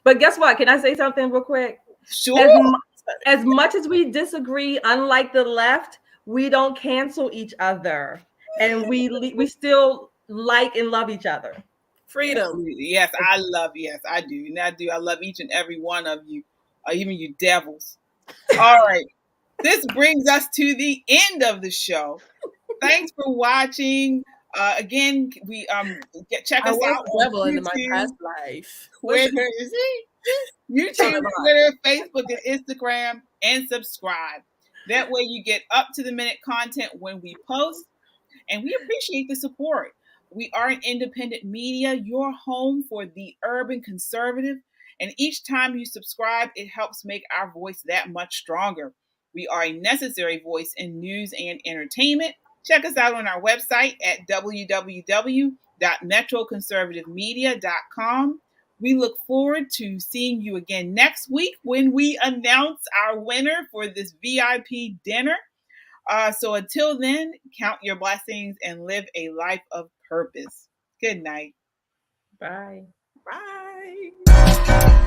But guess what? Can I say something real quick? Sure. As much as we disagree, unlike the left, we don't cancel each other, and we still like and love each other. Freedom. Yes, I do. And I do. I love each and every one of you, even you devils. All right. This brings us to the end of the show. Thanks for watching. Again, we check us out on YouTube, into my past life. Twitter, YouTube, Twitter, Facebook, and Instagram, and subscribe. That way you get up-to-the-minute content when we post, and we appreciate the support. We are an independent media, your home for the urban conservative, and each time you subscribe, it helps make our voice that much stronger. We are a necessary voice in news and entertainment. Check us out on our website at www.metroconservativemedia.com. We look forward to seeing you again next week when we announce our winner for this VIP dinner. So until then, count your blessings and live a life of purpose. Good night. Bye. Bye.